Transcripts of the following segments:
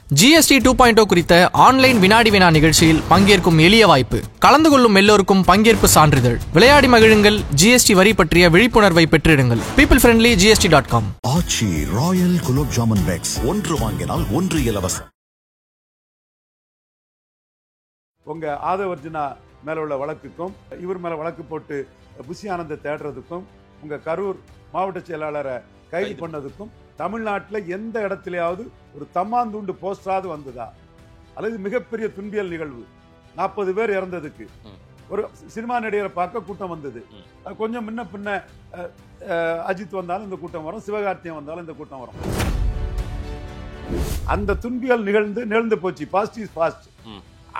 GST 2.0 குறித்த online வினாடி வினா நிகழ்ச்சியில் பங்கேற்கும் எளிய வாய்ப்பு. கலந்து கொள்ளும் எல்லோருக்கும் பங்கேற்பு சான்றிதழ். விளையாடி மகிழுங்கள். GST வரி பற்றிய விழிப்புணர்வை பெற்றிடுங்கள். people friendly gst.com. ஆச்சி ராயல் குலோப் ஜாமுன் பேக்ஸ் ஒன்று வாங்கினால் ஒன்று இலவசம். உங்க ஆதவர்ஜுனா மேல உள்ள வழக்குக்கும் இவர் மேல வழக்கு போட்டு புஷி ஆனந்த தேடுறதுக்கும் உங்க கரூர் மாவட்ட செயலாளரை கைது பண்ணதுக்கும் தமிழ்நாட்டில் எந்த இடத்துலயாவது ஒரு தம்மாந்துண்டு போஸ்டராவது வந்ததா? அல்லது மிகப்பெரிய துன்பியல் நிகழ்வு 40 பேர் இறந்ததுக்கு ஒரு சினிமா நடிகரை பார்க்க கூட்டம் வந்தது. கொஞ்சம் முன்ன பின்ன அஜித் வந்தாலும் இந்த கூட்டம் வரும், சிவகார்த்தியம் வந்தாலும் இந்த கூட்டம் வரும். அந்த துன்பியல் நிகழ்ந்து போச்சு. Past is past.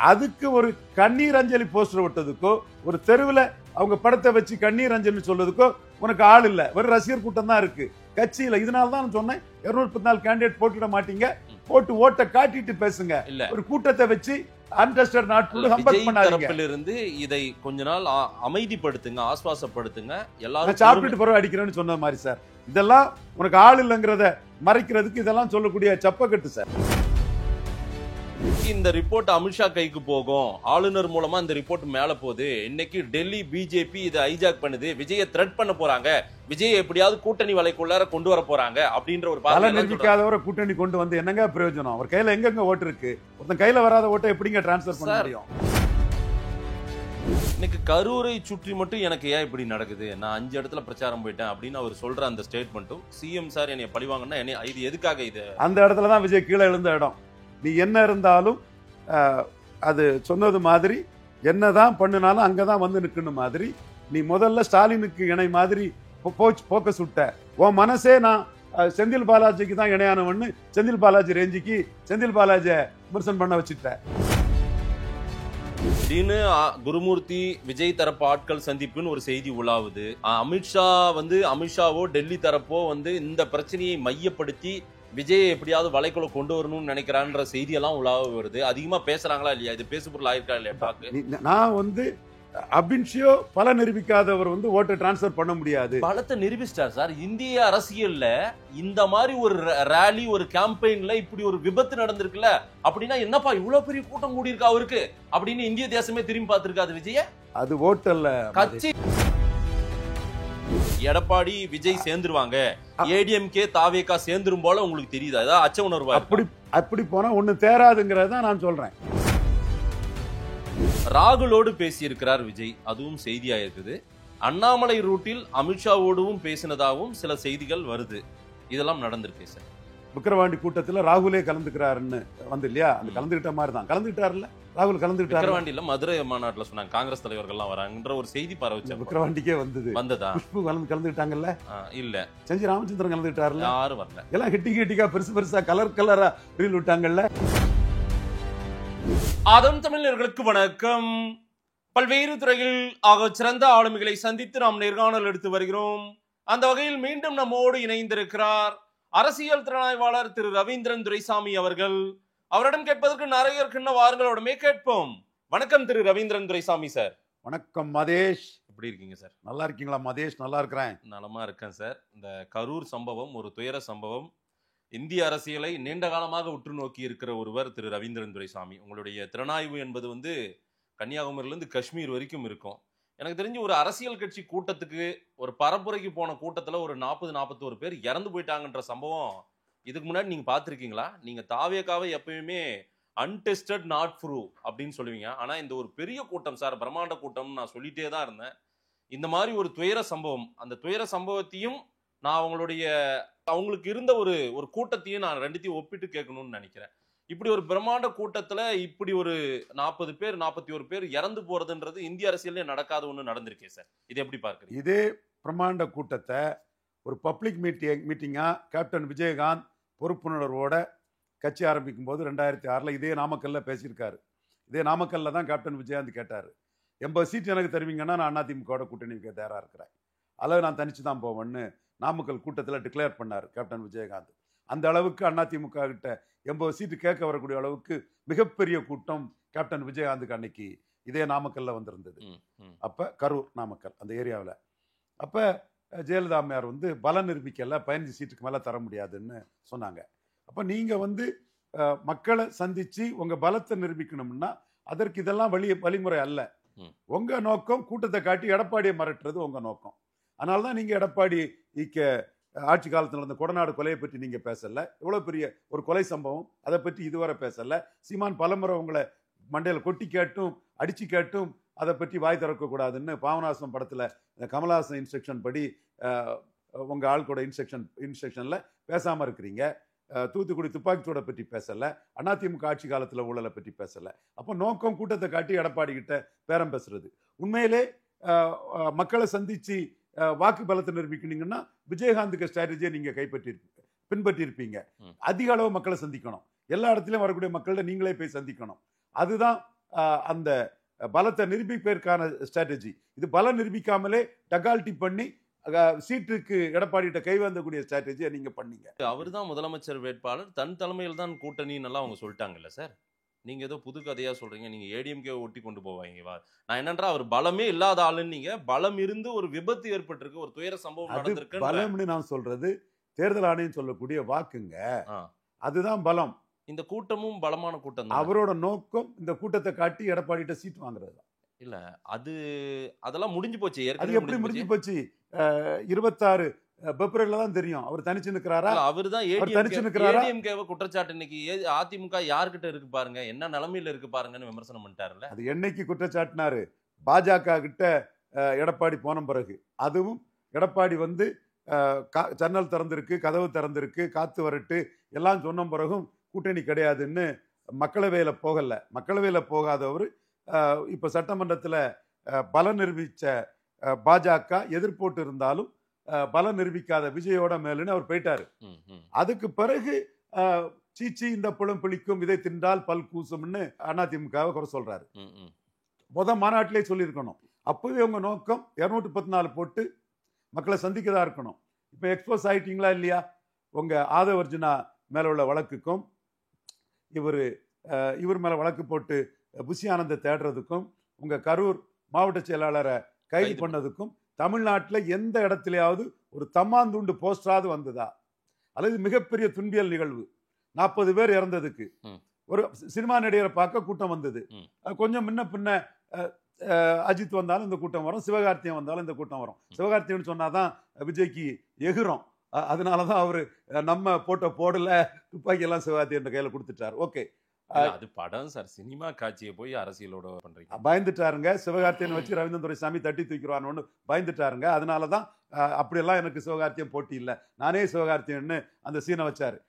அதுக்கு ஒரு கண்ணீர் அஞ்சலி போஸ்டர் விட்டதுக்கோ ஒரு தெருவில் அவங்க படத்தை வச்சு கண்ணீர் அஞ்சலி சொல்றதுக்கோ உனக்கு ஆள் இல்ல, ஒரு ரசிகர் கூட்டம் தான் இருக்கு, கட்சி இல்ல. இதனால தான் சொன்னேன் 214 கேண்டிடேட் போட்டுட மாட்டீங்க, போட்டு ஓட்ட காட்டிட்டு பேசுங்க. ஒரு கூட்டத்தை வச்சு அன்டெஸ்டட் நாட்குள்ள ஹம்பக் பண்ணாதீங்க. இருந்து இதை கொஞ்ச நாள் அமைதிப்படுத்துங்க, ஆஸ்வாசப்படுத்துங்க. எல்லாரும் சாப்பிட்டு பரவ அடிக்கிறேன்னு சொன்ன மாதிரி சார். இதெல்லாம் உனக்கு ஆள் இல்லைங்கிறத மறைக்கிறதுக்கு இதெல்லாம் சொல்லக்கூடிய சப்பக்கட்டு சார். இந்த ரிப்போர்ட் அமித்ஷா கைக்கு போகும், ஆளுநர் மூலமா இந்த ரிப்போர்ட் மேல போகுது. இன்னைக்கு டெல்லி பிஜேபி இதை ஹைஜாக் பண்ணுது, விஜயை த்ரெட் பண்ண போறாங்க, விஜய் எப்படியாவது கூட்டணி வலைக்குள்ளார கொண்டு வர போறாங்க அப்படின்ற ஒரு பல நிர்மிக்காதவரை கூட்டணி கொண்டு வந்து என்னங்க பிரயோஜனம்? அவர் கையில எங்கெங்க ஓட்டு இருக்கு? ஒருத்தன் கையில வராத ஓட்டை எப்படிங்க டிரான்ஸ்பர் பண்ண முடியும்? இன்னைக்கு கரூரை சுற்றி மட்டும் எனக்கு ஏன் இப்படி நடக்குது, நான் 5 இடத்துல பிரச்சாரம் போயிட்டேன் அப்படின்னு அவர் சொல்ற அந்த ஸ்டேட்மெண்ட்டும், சிஎம் சார் என்னை பழிவாங்கன்னா இது எதுக்காக? இது அந்த இடத்துலதான் விஜய் கீழே எழுந்த இடம். நீ என்ன இருந்தாலும் அது சொன்னது மாதிரி என்னதான் பண்ணினாலும் அங்கதான் வந்து நிற்கணும் மாதிரி நீ முதல்ல ஸ்டாலினுக்கு இணை மாதிரி போக்கஸ் விட்ட. உன் மனசே நான் செந்தில் பாலாஜிக்கு தான் இணையானவன்னு செந்தில் பாலாஜி ரேஞ்சிக்கு செந்தில் பாலாஜியை விமர்சனம் பண்ண வச்சுட்ட. திடீர்னு குருமூர்த்தி விஜய் தரப்பு ஆட்கள் சந்திப்புன்னு ஒரு செய்தி உலாவுது. அமித்ஷாவோ டெல்லி தரப்போ இந்த பிரச்சனையை மையப்படுத்தி விஜய் எப்படியாவது வலைக்குள்ள கொண்டு வரணும்னு நினைக்கிறான்ற செய்தி எல்லாம் உலாவ வருது. அதிகமா பேசுறாங்களா இல்லையா? இது பேசுபொருள் ஆயிருக்கா இல்லையா? நான் அபின்ஷியோ பல நிரூபிக்காதவர் ஓட்டை டிரான்ஸ்பர் பண்ண முடியாது. பலத்தை நிரூபிச்சிட்டார் சார். இந்திய அரசியல்ல இந்த மாதிரி ஒரு ரேலி, ஒரு கேம்பெயின்ல இப்படி ஒரு விபத்து நடந்திருக்குல்ல, அப்படின்னா என்னப்பா இவ்வளவு பெரிய கூட்டம் கூடி இருக்கா அவருக்கு அப்படின்னு இந்திய தேசமே திரும்பி பார்த்திருக்காது விஜய. அது ஓட்டல்ல கட்சி. எடப்பாடி விஜய் சேர்ந்துருவாங்க, ஏடிஎம்கே தாவேகா சேர்ந்துரும் போல உங்களுக்கு தெரியுதா? ஏதாவது அச்ச உணர்வா? அப்படி போனா ஒண்ணு தேராதுங்கிறத நான் சொல்றேன். ராகுலோடு பேசியிருக்கிறார் விஜய், அதுவும் செய்தியா இருக்குது. அண்ணாமலை ரூட்டில் அமித்ஷாவோடும் பேசினதாகவும் சில செய்திகள் வருது. இதெல்லாம் நடந்திருக்கு சார். விக்கிரவாண்டி கூட்டத்தில் ராகுலே கலந்துக்கிறாருன்னு இல்லையா? அந்த கலந்துகிட்ட மாதிரி தான் கலந்துகிட்டாருல்ல ராகுல். கலந்துகிட்டாரு விக்கிரவாண்டியில மதுரை மாநாட்டுல சொன்னாங்க, காங்கிரஸ் தலைவர்கள்லாம் வராங்கன்ற ஒரு செய்தி பரவச்சு. விக்கிரவாண்டிக்கே வந்ததா? குஷ்பு கலந்துகிட்டாங்கல்ல? இல்ல. செஞ்சி ராமச்சந்திரன் கலந்துகிட்டாருல்ல? யாரும் வரல. எல்லாம் ஹிட்டிக்கா பெருசா கலரா ரீல் விட்டாங்கல்ல. ஆதம் தமிழர்களுக்கு வணக்கம். பல்வேறு துறையில் ஆக சிறந்த ஆளுமைகளை சந்தித்து நாம் நேர்காணல் எடுத்து வருகிறோம். அந்த வகையில் மீண்டும் நம்மோடு இணைந்திருக்கிறார் அரசியல் திறனாய்வாளர் திரு ரவீந்திரன் துரைசாமி அவர்கள். அவரிடம் கேட்பதற்கு நிறைய இருக்கின்ற வாரங்களோடமே கேட்போம். வணக்கம் திரு ரவீந்திரன் துரைசாமி சார். வணக்கம் மதேஷ். எப்படி இருக்கீங்க சார்? நல்லா இருக்கீங்களா மதேஷ்? நல்லா இருக்கிறேன். நலமா இருக்கேன் சார். இந்த கரூர் சம்பவம் ஒரு துயர சம்பவம். இந்திய அரசியலை நீண்ட காலமாக உற்று நோக்கி இருக்கிற ஒருவர் திரு ரவீந்திரன் துரைசாமி. உங்களுடைய திறனாய்வு என்பது கன்னியாகுமரியிலிருந்து காஷ்மீர் வரைக்கும் இருக்கும். எனக்கு தெரிஞ்சு ஒரு அரசியல் கட்சி கூட்டத்துக்கு, ஒரு பரப்புரைக்கு போன கூட்டத்துல ஒரு 40-41 பேர் இறந்து போயிட்டாங்கன்ற சம்பவம் இதுக்கு முன்னாடி நீங்க பாத்திருக்கீங்களா? நீங்க தாவேகாவை எப்பயுமே அன்டெஸ்டட் நாட் ப்ரூவ் அப்படின்னு சொல்லுவீங்க. ஆனா இந்த ஒரு பெரிய கூட்டம் சார், பிரம்மாண்ட கூட்டம், நான் சொல்லிட்டே தான் இருந்தேன். இந்த மாதிரி ஒரு துயர சம்பவம், அந்த துயர சம்பவத்தையும் நான் அவங்களுக்கு இருந்த ஒரு கூட்டத்தையும் நான் ரெண்டுத்தையும் ஒப்பிட்டு கேட்கணும்னு நினைக்கிறேன். இப்படி ஒரு பிரம்மாண்ட கூட்டத்துல இப்படி ஒரு 40 பேர் 41 பேர் இறந்து போறதுன்றது இந்திய அரசியலே நடக்காத ஒண்ணு நடந்திருக்கே சார். இது எப்படி பார்க்குறீங்க? இதே பிரம்மாண்ட கூட்டத்தை ஒரு பப்ளிக் மீட்டிங்கா கேப்டன் விஜயகாந்த் பொறுப்புணர்வோட கட்சி ஆரம்பிக்கும் போது 2006 இதே நாமக்கல்ல பேசியிருக்காரு. இதே நாமக்கல்ல தான் கேப்டன் விஜயகாந்த் கேட்டாரு, 80 சீட் எனக்கு தருவீங்கன்னா நான் அதிமுக கூட்டணி வைக்க தயாரா இருக்கிறேன், அல்லது நான் தனிச்சு தான் போவேன்னு நாமக்கல் கூட்டத்தில் டிக்ளேர் பண்ணார் கேப்டன் விஜயகாந்த். அந்த அளவுக்கு அதிமுக கிட்ட 80 சீட்டு கேட்க வரக்கூடிய அளவுக்கு மிகப்பெரிய கூட்டம் கேப்டன் விஜயகாந்துக்கு அன்னைக்கு இதே நாமக்கல்ல வந்திருந்தது. அப்ப கரூர் நாமக்கல் அந்த ஏரியாவில். அப்ப ஜெயலலிதா அம்மையார் பல நிரூபிக்கல, 15 சீட்டுக்கு மேல தர முடியாதுன்னு சொன்னாங்க. அப்ப நீங்க மக்களை சந்திச்சு உங்க பலத்தை நிரூபிக்கணும்னா அதற்கு இதெல்லாம் வழிமுறை அல்ல. உங்க நோக்கம் கூட்டத்தை காட்டி எடப்பாடியை மிரட்டுறது உங்க நோக்கம். அதனாலதான் நீங்க எடப்பாடி ஆட்சி காலத்தில் நடந்த கொடநாடு கொலையை பற்றி நீங்க பேசல. இவ்வளவு பெரிய ஒரு கொலை சம்பவம், அதை பற்றி இதுவரை பேசல. சீமான் பலமுறை உங்களை மண்டையில கொட்டி கேட்டும் அடிச்சு கேட்டும் அதை பற்றி வாய் திறக்க கூடாதுன்னு பாவநாசம் படத்துல கமலஹாசன் இன்ஸ்ட்ரக்ஷன் படி உங்க ஆள் கூட இன்ஸ்ட்ரக்ஷன்ல பேசாம இருக்கிறீங்க. தூத்துக்குடி துப்பாக்கிச்சூடை பற்றி பேசல. அதிமுக ஆட்சி காலத்துல ஊழலை பற்றி பேசல. அப்போ நோக்கம் கூட்டத்தை காட்டி எடப்பாடி கிட்ட பேரம் பேசுறது. உண்மையிலே மக்களை சந்திச்சு வாக்கு பலத்தை நிரூபிக்கணுங்கன்னா விஜயகாந்துக்கு ஸ்ட்ராட்டஜியை நீங்க பின்பற்றி இருப்பீங்க. அதிக அளவு மக்களை சந்திக்கணும், எல்லா இடத்துலயும் வரக்கூடிய மக்கள்கிட்ட நீங்களே போய் சந்திக்கணும். அதுதான் அந்த பலத்தை நிரூபிப்பதற்கான ஸ்ட்ராட்டஜி. இது பலம் நிரூபிக்காமலே டகால்ட்டி பண்ணி சீட்டுக்கு எடப்பாடிட்ட கை வந்தக்கூடிய ஸ்ட்ராட்டஜியை நீங்க பண்ணீங்க. அவர் தான் முதலமைச்சர் வேட்பாளர், தன் தலைமையில் தான் கூட்டணின்னு எல்லாம் அவங்க சொல்லிட்டாங்கல்ல சார். நீங்க ஏதோ புது கதையா சொல்றீங்க. நீங்க ஏடிஎம்கே ஒட்டி கொண்டு போவாங்க. நான் என்னன்றா அவர் பலமே இல்லாத ஆளுன்னு, நீங்க பலம் இருந்து ஒரு விபத்து ஏற்பட்டிருக்கு, ஒரு துயர சம்பவம் நடந்திருக்கு. பலம்னு நான் சொல்றது தேர்தல் ஆணையம் சொல்லக்கூடிய வாக்குங்க, அதுதான் பலம். இந்த கூட்டமும் பலமான கூட்டம். அவரோட நோக்கம் இந்த கூட்டத்தை காட்டி எடப்பாடிட்ட சீட் வாங்குறது இல்ல. அதெல்லாம் முடிஞ்சு போச்சு. அது எப்படி முடிஞ்சு போச்சு? 26 பிப்ரவரியில தான் தெரியும் அவர் தனிச்சு நிற்கிறாரா. அவர் தான் ஏடிஎம்கேவை குற்றச்சாட்டு இன்னைக்கு அதிமுக யார்கிட்ட இருக்கு பாருங்க, என்ன நிலைமையில இருக்கு பாருங்கன்னு விமர்சனம் பண்ணிட்டாருல்ல. அது என்னைக்கு குற்றச்சாட்டினாரு? பாஜக கிட்ட எடப்பாடி போன பிறகு. அதுவும் எடப்பாடி வந்து ஜன்னல் திறந்திருக்கு, கதவு திறந்திருக்கு, காத்து வரட்டு எல்லாம் சொன்ன பிறகும் கூட்டணி கிடையாதுன்னு மக்களவையில போகல. மக்களவையில போகாதவர் இப்ப சட்டமன்றத்தில் பலம் நிரூபிச்ச பாஜக எதிர்போட்டு இருந்தாலும் பலம் நிரூபிக்காத விஜயோட மேலுன்னு அவர் போயிட்டாரு. அதுக்கு பிறகு சீச்சி இந்த புலம் பிழிக்கும், இதை தின்றால் பல் கூசும்னு அதிமுகவை குறை சொல்றாரு. மாநாட்டிலே சொல்லியிருக்கணும். அப்பவே உங்க நோக்கம் 214 போட்டு மக்களை சந்திக்கதா இருக்கணும். இப்ப எக்ஸ்போஸ் ஆயிட்டீங்களா இல்லையா? உங்க ஆதவர்ஜுனா மேல உள்ள வழக்குக்கும் இவர் மேல வழக்கு போட்டு புஷி ஆனந்த தேடுறதுக்கும் உங்க கரூர் மாவட்ட செயலாளரை கைது பண்ணதுக்கும் தமிழ்நாட்டில் எந்த இடத்துலயாவது ஒரு தம்மாந்துண்டு போஸ்டராவது வந்ததா? அல்லது மிகப்பெரிய துன்பியல் நிகழ்வு 40 பேர் இறந்ததுக்கு ஒரு சினிமா நடிகரை பார்க்க கூட்டம் வந்தது. கொஞ்சம் முன்ன பின்ன அஜித் வந்தாலும் இந்த கூட்டம் வரும், சிவகார்த்தியம் வந்தாலும் இந்த கூட்டம் வரும். சிவகார்த்தியம்னு சொன்னாதான் விஜய்க்கு எகுறோம். அதனாலதான் அவரு நம்ம போடல, துப்பாக்கி எல்லாம் சிவகார்த்தியன் கையில கொடுத்துட்டாரு. ஓகே, அது படம் சார், சினிமா காட்சியை போய் அரசியலோட பண்றீங்க. பயந்துட்டாருங்க. சிவகார்த்தியன் வச்சு ரவீந்திரன் துரைசாமி தட்டி தூக்கிடுவான்னு பயந்துட்டாருங்க. அதனாலதான் அப்படியெல்லாம் எனக்கு சிவகார்த்தியம் போட்டி இல்லை, நானே சிவகார்த்தியன்னு அந்த சீனை வச்சாரு.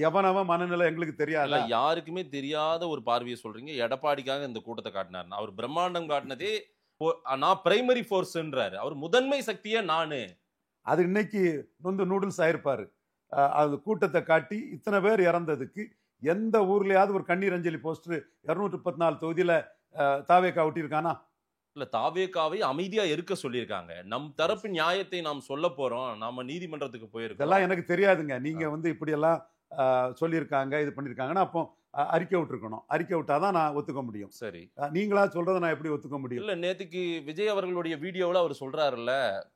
எவனவன் மனநிலை எங்களுக்கு தெரியாது, யாருக்குமே தெரியாத ஒரு பார்வையை சொல்றீங்க. எடப்பாடிக்காக இந்த கூட்டத்தை காட்டினார். அவர் பிரம்மாண்டம் காட்டினதே நான் பிரைமரி ஃபோர்ஸ்ன்றாரு. அவர் முதன்மை சக்தியே நானு. அது இன்னைக்கு நூடுல்ஸ் ஆயிருப்பாரு. அது கூட்டத்தை காட்டி இத்தனை பேர் இறந்ததுக்கு எந்த ஊர்லயாவது ஒரு கண்ணீர் அஞ்சலி போஸ்டர் 214 தொகுதியில தாவேக்கா ஒட்டியிருக்கானா? இல்ல, தாவேக்காவை அமைதியா இருக்க சொல்லியிருக்காங்க. நம் தரப்பு நியாயத்தை நாம் சொல்ல போறோம், நாம நீதிமன்றத்துக்கு போயிருக்கோம். இதெல்லாம் எனக்கு தெரியாதுங்க. நீங்க வந்து இப்படி எல்லாம் சொல்லியிருக்காங்க, இது பண்ணிருக்காங்கன்னா அப்போ அறிக்கை விட்டுருக்கணும். அறிக்கை விட்டாதான் நான் ஒத்துக்க முடியும். சரி, நீங்களா சொல்றதை நான் எப்படி ஒத்துக்க முடியும்? இல்ல, நேத்துக்கு விஜய் அவர்களுடைய வீடியோவில் அவர் சொல்றாருல்ல,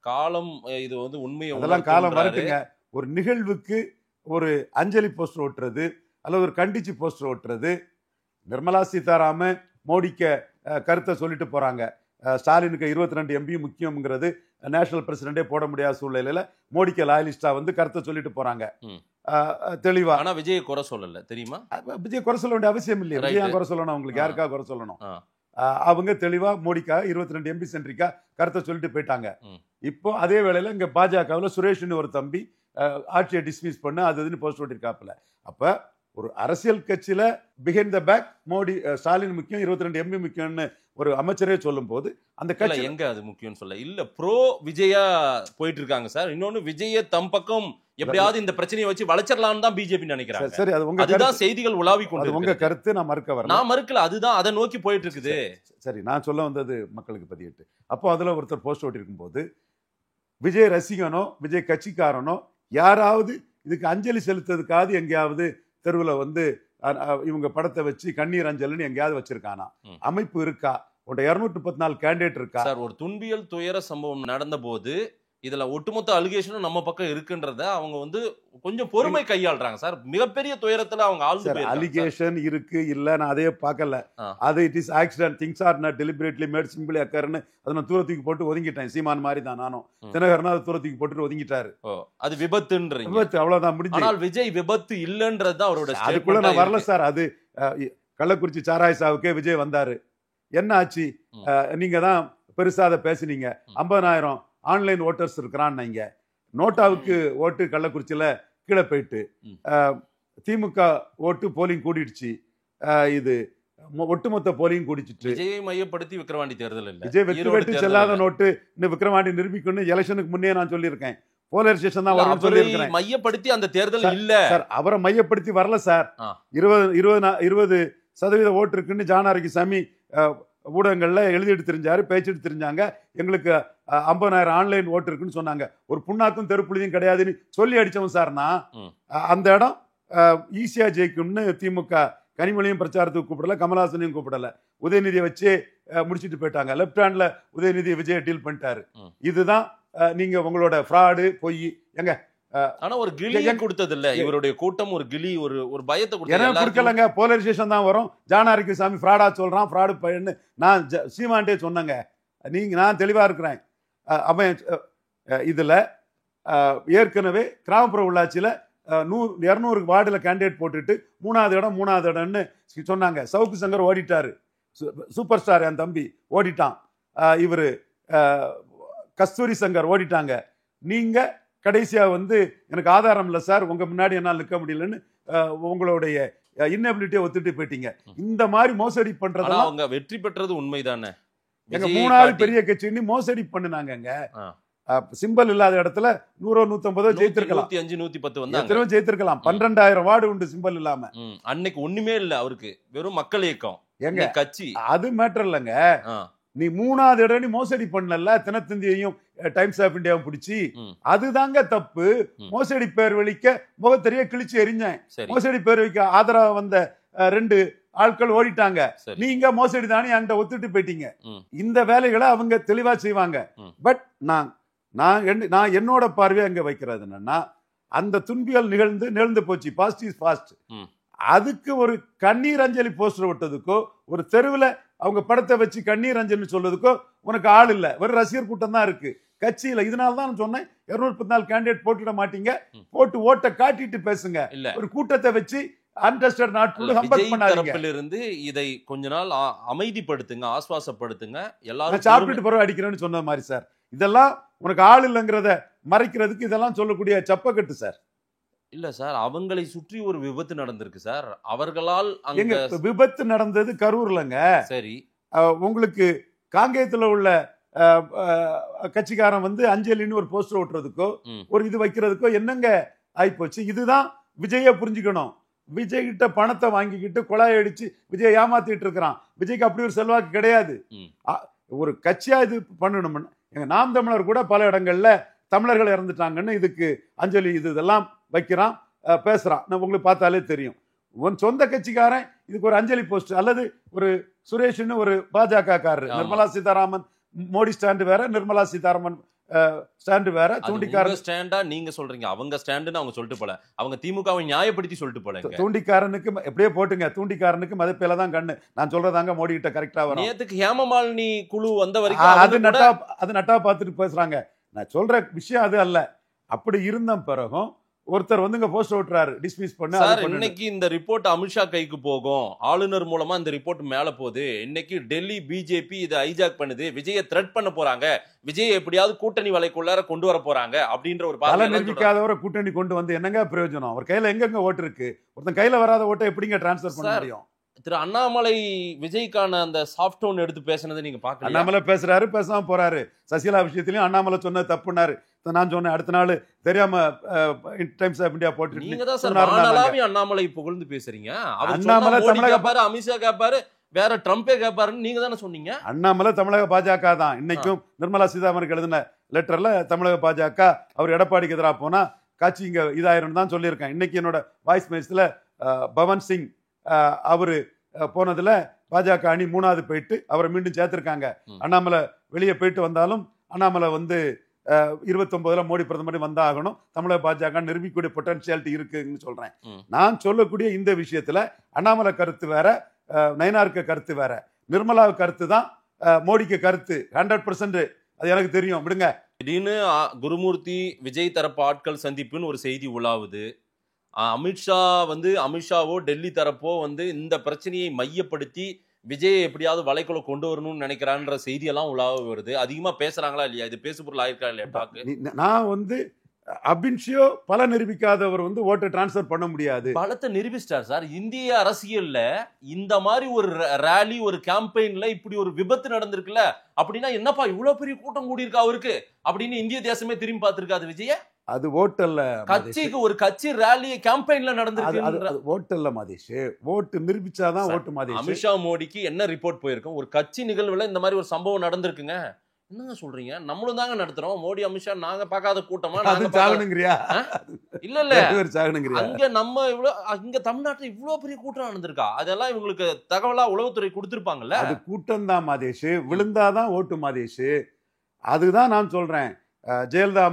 காலம் இது வந்து உண்மையை, அதெல்லாம் காலம் வரட்டுங்க. ஒரு நிகழ்வுக்கு ஒரு அஞ்சலி போஸ்டர் ஓட்டுறது அல்லது ஒரு கண்டிச்சு போஸ்டர் ஓட்டுறது. நிர்மலா சீதாராமன் மோடிக்கு கருத்தை சொல்லிட்டு போறாங்க. ஸ்டாலினுக்கு 22 எம்பி முக்கியம்ங்கிறது நேஷனல் பிரசிடண்டே போட முடியாத சூழ்நிலையில மோடிக்கு லாயலிஸ்டா வந்து கருத்தை சொல்லிட்டு போறாங்க தெளிவா. ஆனா விஜய் குறை சொல்லல, தெரியுமா? விஜய் குறை சொல்ல வேண்டிய அவசியம் இல்லையா? விஜய் குறை சொல்லணும்? உங்களுக்கு யாருக்காக குறை சொல்லணும்? அவங்க தெளிவா மோடிக்காக 22 எம்பி சென்ட்ரிக்கா கருத்தை சொல்லிட்டு போயிட்டாங்க. இப்போ அதே வேளையில இங்க பாஜகவில் சுரேஷ்னு ஒரு தம்பி ஆட்சியை டிஸ்மிஸ் பண்ண அதுன்னு போஸ்ட் ஓட்டிருக்காப்புல. அப்ப ஒரு அரசியல் கட்சியில behind the back Modi Stalin முக்கியம், 22 எம்பி முக்கியம்னு ஒரு அமைச்சரே சொல்லும் போது அந்த கட்சி எங்க அது முக்கியம் சொல்ல இல்ல, ப்ரோ விஜயா போயிட்டு இருக்காங்க சார். இன்னொன்னு விஜய தம் பக்கம் எப்படியாவது இந்த பிரச்சனையை வச்சு வளச்சிடலாம்னு தான் பிஜேபி நினைக்கிறாங்க. சரி, அதுதான் செய்திகள் உலாவி கொண்டு. உங்க கருத்து நான் மறுக்க வரல, நான் மறுக்கல, அதுதான் அதை நோக்கி போயிட்டு இருக்குது. சரி, நான் சொல்ல வந்தது மக்களுக்கு பதியிட்டு. அப்போ அதுல ஒருத்தர் போஸ்ட் ஓட்டிருக்கும் போது விஜய் ரசிகனோ விஜய் கட்சிக்காரனோ யாராவது இதுக்கு அஞ்சலி செலுத்துறதுக்காவது எங்கேயாவது தெருவில் வந்து இவங்க படத்தை வச்சு கண்ணீர் அஞ்சலின்னு எங்கேயாவது வச்சிருக்கானா? அமைப்பு இருக்கா? 214 கேண்டிடேட் இருக்கா? சார், ஒரு துன்பியல் துயர சம்பவம் நடந்த போது இதுல ஒட்டுமொத்த அலிகேஷனும் நம்ம பக்கம் இருக்குன்றத அவங்க வந்து கொஞ்சம் பொறுமை கையாளுறாங்க சார். மிகப்பெரிய துயரத்துல அவங்க ஆழ்ந்து அலிகேஷன் இருக்கு இல்ல, நான் அதையே பார்க்கல. அது it is accident, things are not deliberately made simply அக்கர்னு அதை நான் தூரத்துக்கு போட்டு ஒதுங்கிட்டேன். சீமான் மாதிரி தான் நானும். தினகரனா அது தூரத்துக்கு போட்டு ஒதுங்கிட்டாரு. அது விபத்துன்றீங்க. விபத்து அவ்வளவுதான் முடிஞ்சு. ஆனால் விஜய் விபத்து இல்லன்றது அவரோட அதுக்குள்ள நான் வரல சார். அது கள்ளக்குறிச்சி சாராய் சாவுக்கே விஜய் வந்தாரு. என்ன ஆச்சு? நீங்க தான் பெருசா அதை பேசுனீங்க. 50,000 ஆன்லைன் ஓட்டர்ஸ் இருக்கிறான். நீங்க நோட்டாவுக்கு ஓட்டு கள்ளக்குறிச்சியில கீழே போயிட்டு திமுக ஓட்டு போலிங் கூடிடுச்சு. இது ஒட்டுமொத்த போலிங் கூடிச்சிட்டு விஜயை மையப்படுத்தி விக்கிரவாண்டி தேர்தல் இல்ல, விஜய் வெற்றி வெற்றி செல்லாத நோட்டு இன்னும் விக்கிரவாண்டி நிரூபிக்கணும். எலெக்ஷனுக்கு முன்னே நான் சொல்லியிருக்கேன். போலரைசேஷன் தான் வரும்னு சொல்லியிருக்கேன். மையப்படுத்தி அந்த தேர்தல் இல்ல சார். அவரை மையப்படுத்தி வரல சார். 20% ஓட்டு இருக்குன்னு ஜானாரகிசாமி ஊடகங்கள்ல எழுதிட்டு தெரிஞ்சாரு, பேச்சுட்டு தெரிஞ்சாங்க. எங்களுக்கு 50,000 ஆன்லைன் ஓட்டு இருக்குன்னு சொன்னாங்க. ஒரு புண்ணாக்கும் தெருப்புழுதியும் கிடையாதுன்னு சொல்லி அடிச்சவன் சார்னா அந்த இடம் ஈஸியா ஜெயிக்கும்னு திமுக கனிமொழியும் பிரச்சாரத்துக்கு கூப்பிடல, கமல்ஹாசனையும் கூப்பிடல. உதயநிதியை வச்சு முடிச்சுட்டு போயிட்டாங்க. லெப்ட் ஹேண்ட்ல உதயநிதி விஜய் டீல் பண்ணிட்டாரு. இதுதான் நீங்க உங்களோட ஃப்ராடு பொய். எங்க ஆனா ஒரு கிளியை கொடுத்தது இல்ல. இவருடைய கூட்டம் ஒரு கிளி ஒரு பயத்தை கொடுக்கலங்க. போலரைசேஷன் தான் வரும். ஜானாரகிசாமி ஃப்ராடா சொல்றான், ஃப்ராடு பையன்னு நான் சீமான்டே சொன்னங்க. நான் தெளிவா இருக்கிறேன். அவன் இதுல ஏற்கனவே கிராமப்புற உள்ளாட்சியில 200 வார்டுல கேண்டிடேட் போட்டுட்டு 3வது இடம்னு சொன்னாங்க. சவுக்கு சங்கர் ஓடிட்டாரு. சூப்பர் ஸ்டார் என் தம்பி ஓடிட்டான். இவரு கஸ்தூரி சங்கர் ஓடிட்டாங்க. நீங்க கடைசியா எனக்கு ஆதாரம் இல்லை சார், உங்க முன்னாடி என்னால் நிற்க முடியலன்னு உங்களுடைய இன்னபிலிட்டியை ஒத்துட்டு போயிட்டீங்க. இந்த மாதிரி மோசடி பண்றதெல்லாம் அவங்க வெற்றி பெற்றது உண்மைதானே. எங்க 3வது பெரிய கட்சி மோசடி பண்ணுனாங்க. சிம்பல் இல்லாத இடத்துல 100-150 ஜெயித்திருக்கலாம், 105-110 ஜெயித்திருக்கலாம். 12,000 வார்டு உண்டு சிம்பல் இல்லாம. அன்னைக்கு ஒண்ணுமே இல்ல அவருக்கு, வெறும் மக்கள் இயக்கம் எங்க கட்சி. அது மேட்டர் இல்லைங்க. நீ 3வது இடம் நீ மோசடி பண்ணல. தினத்தந்தியையும் டைம்ஸ் ஆஃப் இந்தியாவும் பிடிச்சி, அதுதாங்க தப்பு. மோசடி பேர் வலிக்க முகத்தறிய கிழிச்சு எரிஞ்சேன். மோசடி பேர் வைக்க ஆதரவு வந்த 2 ஆட்கள் ஓடிட்டாங்க. நீங்க மோசடி தானே என்கிட்ட ஒத்துட்டு போயிட்டீங்க. இந்த வேலைகளை அவங்க தெளிவா செய்வாங்க. பட் நான் என்னோட பார்வையை அங்க வைக்கிறது என்னன்னா, அந்த துன்பியல் நிகழ்ந்து போச்சு. Past is past. அதுக்கு ஒரு கண்ணீர் அஞ்சலி போஸ்டர் விட்டதுக்கோ, ஒரு தெருவில் அவங்க படத்தை வச்சு கண்ணீர் அஞ்சலி சொல்றதுக்கோ உனக்கு ஆள் இல்ல. வெறும் ரசிகர் கூட்டம் தான் இருக்கு கட்சியில. இதனால தான் சொன்னேன் 214 கேண்டிடேட் போட்டுட மாட்டீங்க, போட்டு ஓட்ட காட்டிட்டு பேசுங்க. ஒரு கூட்டத்தை வச்சு அன்டெஸ்டட் இருந்து இதை கொஞ்ச நாள் அமைதிப்படுத்துங்க, ஆஸ்வாசப்படுத்துங்க. எல்லாரும் சாப்பிட்டு பிறகு அடிக்கிறேன்னு சொன்ன மாதிரி சார். இதெல்லாம் உனக்கு ஆள் இல்லைங்கிறத மறைக்கிறதுக்கு இதெல்லாம் சொல்லக்கூடிய சப்பக்கட்டு சார். இல்ல சார், அவங்களை சுற்றி ஒரு விபத்து நடந்திருக்கு சார். அவர்களால் விபத்து நடந்தது கரூர்லங்க. சரி, உங்களுக்கு காங்கேயத்துல உள்ள கட்சிக்காரன் அஞ்சலின்னு ஒரு போஸ்டர் ஓட்டுறதுக்கோ ஒரு இது வைக்கிறதுக்கோ என்னங்க ஆயிப்போச்சு. இதுதான் விஜய புரிஞ்சுக்கணும். விஜய் கிட்ட பணத்தை வாங்கிக்கிட்டு கொலாய் அடிச்சு விஜய் ஏமாத்திட்டு இருக்கிறான். விஜய்க்கு அப்படி ஒரு செல்வாக்கு கிடையாது. ஒரு கட்சியா இது பண்ணணும்னு எங்க நாம் தமிழர் கூட பல இடங்கள்ல தமிழர்கள் இறந்துட்டாங்கன்னு இதுக்கு அஞ்சலி இதெல்லாம் வைக்கிறான், பேசுறான். நான் உங்களுக்கு பார்த்தாலே தெரியும். உன் சொந்த கட்சிக்காரன் இதுக்கு ஒரு அஞ்சலி போஸ்ட், அல்லது ஒரு சுரேஷ்னு ஒரு பாஜக காரர், நிர்மலா சீதாராமன் மோடி ஸ்டாண்டு வேற, நிர்மலா சீதாராமன் ஸ்டாண்டு வேற. தூண்டிக்காரன் ஸ்டாண்டா நீங்க சொல்றீங்க, அவங்க ஸ்டாண்டுன்னு அவங்க சொல்லிட்டு போல, அவங்க திமுகவை நியாயப்படுத்தி சொல்லிட்டு போல. தூண்டிக்காரனுக்கு எப்படியே போட்டுங்க, தூண்டிக்காரனுக்கு மதப்பேல தான் கண்ணு. நான் சொல்றதாங்க மோடி கிட்ட கரெக்டா வரும். நேத்துக்கு ஹேமமாலினி குழு வந்த வரைக்கும் அது நட்டா பார்த்துட்டு பேசுறாங்க. நான் சொல்ற விஷயம் அது அல்ல. அப்படி இருந்த பிறகும் ஒருத்தர் இங்க போஸ்ட் ஓட்டுறாரு, டிஸ்மிஸ் பண்ண. இன்னைக்கு இந்த ரிப்போர்ட் அமித்ஷா கைக்கு போகும், ஆளுநர் மூலமா இந்த ரிப்போர்ட் மேல போகுது. இன்னைக்கு டெல்லி பிஜேபி இதை ஹைஜாக் பண்ணுது, விஜயை த்ரெட் பண்ண போறாங்க, விஜய் எப்படியாவது கூட்டணி வலைக்குள்ளார கொண்டு வர போறாங்க அப்படின்ற ஒரு பல நிரூபிக்காதவரை கூட்டணி கொண்டு என்னங்க பிரயோஜனம்? அவர் கையில எங்க ஓட்டு இருக்கு? ஒருத்தன் கையில வராத ஓட்டை எப்படிங்க டிரான்ஸ்பர் பண்ண முடியும்? திரு அண்ணாமலை விஜய்க்கான அந்த சாஃப்ட் டோன் எடுத்து பேசினதை நீங்க பாக்க. அண்ணாமலை பேசுறாரு, பேசாம போறாரு. சசிகலா விஷயத்திலயும் அண்ணாமலை சொன்னது தப்புனாரு. நான் சொன்னேன், அடுத்த நாள் தெரியாம டைம்ஸ் ஆஃப் இந்தியா போட்டு நீங்க தான் சார் அண்ணாமலை புகழ்ந்து பேசுறீங்க. அண்ணாமலை தமிழக கேப்பாரு, அமித்ஷா கேப்பாரு, வேற ட்ரம்பே கேப்பாருன்னு நீங்க தானே சொன்னீங்க. அண்ணாமலை தமிழக பாஜக தான். இன்னைக்கும் நிர்மலா சீதாராமனுக்கு எழுதின லெட்டர்ல தமிழக பாஜக அவர் எடப்பாடிக்கு எதிராக போனா காட்சி இங்க இதாயிரம் தான் சொல்லியிருக்கேன். இன்னைக்கு என்னோட வாய்ஸ் மெசேஜ்ல பவன் சிங் அவரு போனதுல பாஜக அணி 3வது போயிட்டு அவரை மீண்டும் சேர்த்திருக்காங்க. அண்ணாமலை வெளியே போயிட்டு வந்தாலும் அண்ணாமலை 29ல் மோடி பிரதமர் வந்தாகணும், தமிழக பாஜக நிரூபிக்கக்கூடிய பொட்டன்ஷியாலிட்டி இருக்குன்னு சொல்றேன். நான் சொல்லக்கூடிய இந்த விஷயத்துல அண்ணாமலை கருத்து வேற, நயனாருக்கு கருத்து வேற, நிர்மலா கருத்து தான் மோடிக்கு கருத்து 100%. அது எனக்கு தெரியும், விடுங்க. திடீர்னு குருமூர்த்தி விஜய் தரப்பு ஆட்கள் சந்திப்புன்னு ஒரு செய்தி உலாவுது. அமித்ஷாவோ டெல்லி தரப்போ இந்த பிரச்சனையை மையப்படுத்தி விஜய் எப்படியாவது வலைக்குள்ள கொண்டு வரணும்னு நினைக்கிறான்ற செய்தியெல்லாம் உலாவ வருது. அதிகமா பேசுறாங்களா இல்லையா? இது பேசுபொருள் ஆயிருக்கா இல்லையா? டாக்கு நான் அபின்ஷியோ பல நிரூபிக்காதவர் ஓட்டை டிரான்ஸ்பர் பண்ண முடியாது. பலத்தை நிரூபிச்சிட்டார் சார். இந்திய அரசியல்ல இந்த மாதிரி ஒரு ரேலி, ஒரு கேம்பெயின்ல இப்படி ஒரு விபத்து நடந்திருக்குல்ல, அப்படின்னா என்னப்பா இவ்வளவு பெரிய கூட்டம் கூடி இருக்கா அவருக்கு அப்படின்னு இந்திய தேசமே திரும்பி பார்த்திருக்காது விஜய. அது ஓட்டல்ல, கட்சிக்கு ஒரு கட்சி ரேலி கேம்பெயின்ல நடந்திருக்கு. அது ஓட்டல்ல மதேஷ், ஓட்டு நிரூபிச்சாதான் ஓட்டு மதேஷ். அமித்ஷா மோடிக்கு என்ன ரிப்போர்ட் போயிருக்கும்? ஒரு கட்சி நிகழ்வுல இந்த மாதிரி ஒரு சம்பவம் நடந்திருக்குங்க. என்னங்க சொல்றீங்க? நம்மளும் தாங்க நடத்துறோம். மோடி அமித்ஷா நாங்க பார்க்காத கூட்டமா? இல்ல அங்க நம்ம இங்க தமிழ்நாட்டுல இவ்வளவு பெரிய கூட்டம் நடந்திருக்கா? அதெல்லாம் இவங்களுக்கு தகவலா உளவுத்துறை கொடுத்திருப்பாங்கல்ல. அது கூட்டம் தான் மதேஷ், விழுந்தாதான் ஓட்டு மதேஷ். அதுதான் நான் சொல்றேன். ஜெயலலிதா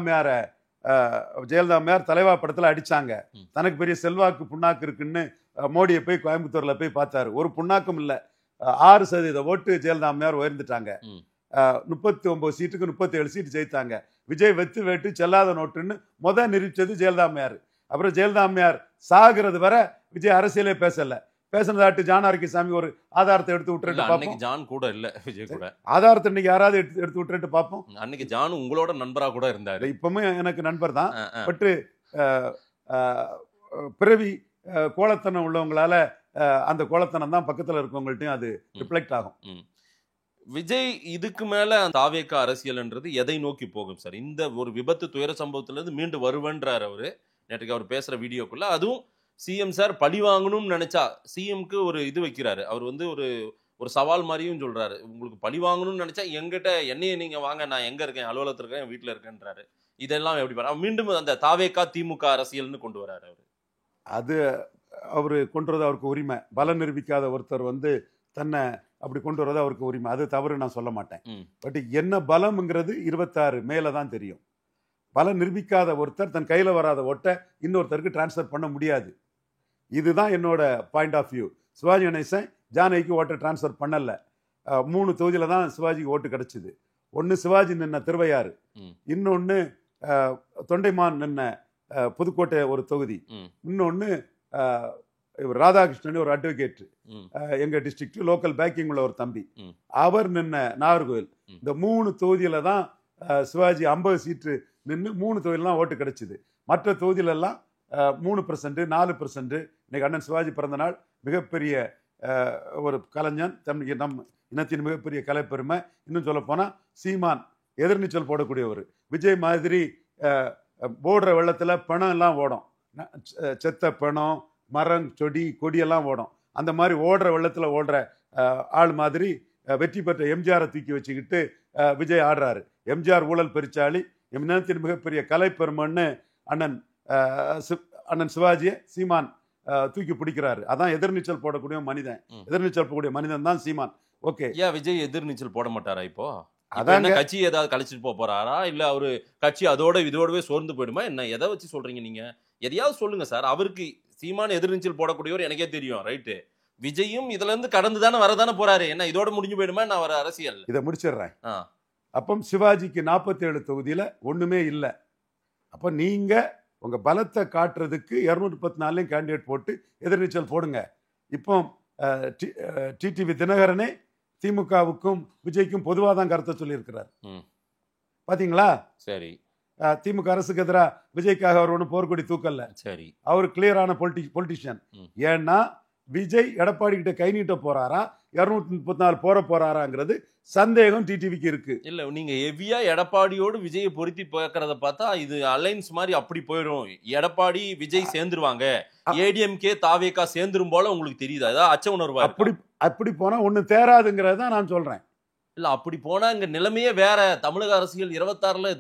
அம்மையார் தலைவா படத்துல அடிச்சாங்க. தனக்கு பெரிய செல்வாக்கு புண்ணாக்கு இருக்குன்னு மோடியை போய் கோயம்புத்தூர்ல போய் பார்த்தாரு. ஒரு புண்ணாக்கும் இல்ல. 6% ஓட்டு ஜெயலலிதா அம்மையார் உயர்ந்துட்டாங்க. 39 சீட்டுக்கு 37 சீட்டு ஜெயித்தாங்க. விஜய் வெத்து வேட்டு செல்லாத நோட்டுன்னு நிரூபிச்சது ஜெயலலிதா அம்மையார். அப்புறம் ஜெயலலிதா அம்மையார் சாகிறது வரை விஜய் அரசியலே பேசல. பேசினதாட்டு ஜான் ஆரோக்கியசாமி ஒரு ஆதாரத்தை எடுத்து விட்டுட்டு பாப்போம். ஜான் கூட இல்ல, விஜய் கூட ஆதாரத்தை இன்னைக்கு யாராவது எடுத்து விட்டுட்டு பாப்போம். அன்னைக்கு ஜான் உங்களோட நண்பரா கூட இருந்தாரு. இப்பவுமே எனக்கு நண்பர் தான். பட் பிறவி கோலத்தனம் உள்ளவங்களால அந்த கோலத்தனம் தான் பக்கத்துல இருக்கவங்கள்ட்டையும் அது ரிஃப்ளெக்ட் ஆகும். விஜய் இதுக்கு மேல தாவேகா அரசியல்ன்றது எதை நோக்கி போகும் சார்? இந்த ஒரு விபத்து துயர சம்பவத்துல இருந்து மீண்டு வருவேன்றார் அவரு நேற்றுக்கு அவர் பேசுற வீடியோக்குள்ள. அதுவும் சிஎம் சார் பழி வாங்கணும்னு நினைச்சா சிஎம்க்கு ஒரு இது வைக்கிறாரு. அவர் ஒரு சவால் மாதிரியும் சொல்றாரு. உங்களுக்கு பழி வாங்கணும்னு நினைச்சா எங்கிட்ட என்னைய நீங்க வாங்க, நான் எங்க இருக்கேன், அலுவலகத்துல இருக்கேன், வீட்டுல இருக்கேன்றாரு. இதெல்லாம் எப்படி பாரு? மீண்டும் அந்த தாவேகா திமுக அரசியல்னு கொண்டு வராரு அவரு. அது அவரு கொண்டு வரது அவருக்கு உரிமை. பலம் நிரூபிக்காத ஒருத்தர் தன்னை அப்படி கொண்டு வரது அவருக்கு உரிமை. அது தவறு நான் சொல்ல மாட்டேன். பட் என்ன பலம்ங்கிறது 26 மேல தான் தெரியும். பலம் நிரூபிக்காத ஒருத்தர் தன் கையில வராத ஓட்டை இன்னொருத்தருக்கு டிரான்ஸ்பர் பண்ண முடியாது. இதுதான் என்னோட point of view. Sivaji Ganesan ஜானகிக்கு ஓட்டை டிரான்ஸ்பர் பண்ணல. 3 தொகுதியில தான் சிவாஜிக்கு ஓட்டு கிடைச்சிது. ஒன்னு சிவாஜி நின்ன திருவையாறு, இன்னொன்னு தொண்டைமான் நின்ன புதுக்கோட்டை ஒரு தொகுதி, இன்னொன்னு ராதாகிருஷ்ணன் ஒரு அட்வொகேட், எங்க டிஸ்ட்ரிக்ட் லோக்கல் பேக்கிங் உள்ள ஒரு தம்பி, அவர் நின்ன நாகர்கோவில். இந்த 3 தொகுதியில தான் சிவாஜி 50 சீட்டு நின்று 3 தொகுதியில தான் ஓட்டு கிடைச்சிது. மற்ற தொகுதியில எல்லாம் 3%, 4%. இன்னைக்கு அண்ணன் சிவாஜி பிறந்த நாள். மிகப்பெரிய ஒரு கலைஞன், நம் இனத்தின் மிகப்பெரிய கலைப்பெருமை. இன்னும் சொல்ல போனா சீமான் எதிர்நீச்சல் போடக்கூடியவர். விஜய் மாதிரி ஓடுற வெள்ளத்துல பணம் எல்லாம் ஓடும். செத்த பணம், மரம், செடி, கொடியெல்லாம் ஓடும். அந்த மாதிரி ஓடுற வெள்ளத்துல ஓடுற ஆள் மாதிரி வெற்றி பெற்ற எம்ஜிஆரை தூக்கி வச்சுக்கிட்டு விஜய் ஆடுறாரு. எம்ஜிஆர் ஊழல் பெருச்சாளி, இனத்தின் மிகப்பெரிய கலைப்பெருமைன்னு அண்ணன் சிவாஜியை சீமான் தூக்கி பிடிக்கிறாரு. அதான் எதிர்நீச்சல் போடக்கூடிய மனிதன். எதிர்நீச்சல் போடக்கூடிய மனிதன் தான் சீமான். ஓகே, ஏன் விஜய் எதிர்நீச்சல் போட மாட்டாரா? இப்போ அதான் கட்சி ஏதாவது கழிச்சிட்டு போறாரா? இல்ல அவரு கட்சி இதோடவே சோர்ந்து போயிடுமா என்ன? எதை வச்சு சொல்றீங்க நீங்க? எதையாவது சொல்லுங்க சார். அவருக்கு சீமான் எதிர்நீச்சல் போடக்கூடியவர் எனக்கே தெரியும், ரைட்டு. விஜயும் இதுல இருந்து கடந்து தானே வரதானே போறாரு. என்ன இதோட முடிஞ்சு போயிடுமா என்ன அவர் அரசியல்? இதை முடிச்சிடுறேன். அப்போ சிவாஜிக்கு 47 தொகுதியில ஒண்ணுமே இல்லை. அப்ப நீங்க உங்க பலத்தை காட்டுறதுக்கு 214 கேண்டிடேட் போட்டு எதிர்நீச்சல் போடுங்க. இப்போ டிடிவி தினகரனே திமுகவுக்கும் விஜய்க்கும் பொதுவாக தான் கருத்தை சொல்லி இருக்கிறார். பாத்தீங்களா? சரி, திமுக அரசுக்கு எதிராக விஜய்க்காக அவர் ஒன்றும் போர்க்கொடி தூக்கல. சரி, அவர் கிளியரான பொலிட்டிஷியன். ஏன்னா விஜய் எடப்பாடி கிட்ட கை நீட்ட போறாரா, 234 போறாராங்கிறது சந்தேகம் டிடிவிக்கு இருக்கு. இல்ல, நீங்க ஹெவியா எடப்பாடியோடு விஜயை பொருத்தி பார்க்கறத பார்த்தா இது அலைன்ஸ் மாதிரி அப்படி போயிடும். எடப்பாடி விஜய் சேர்ந்துருவாங்க, ஏடிஎம்கே தாவேகா சேர்ந்துரும் போல உங்களுக்கு தெரியுதா? ஏதாவது அச்ச உணர்வா? அப்படி போனா ஒண்ணு தேராதுங்கிறத நான் சொல்றேன். இல்ல, அப்படி போனா இங்க நிலைமையே வேற. தமிழக அரசியல் 26ல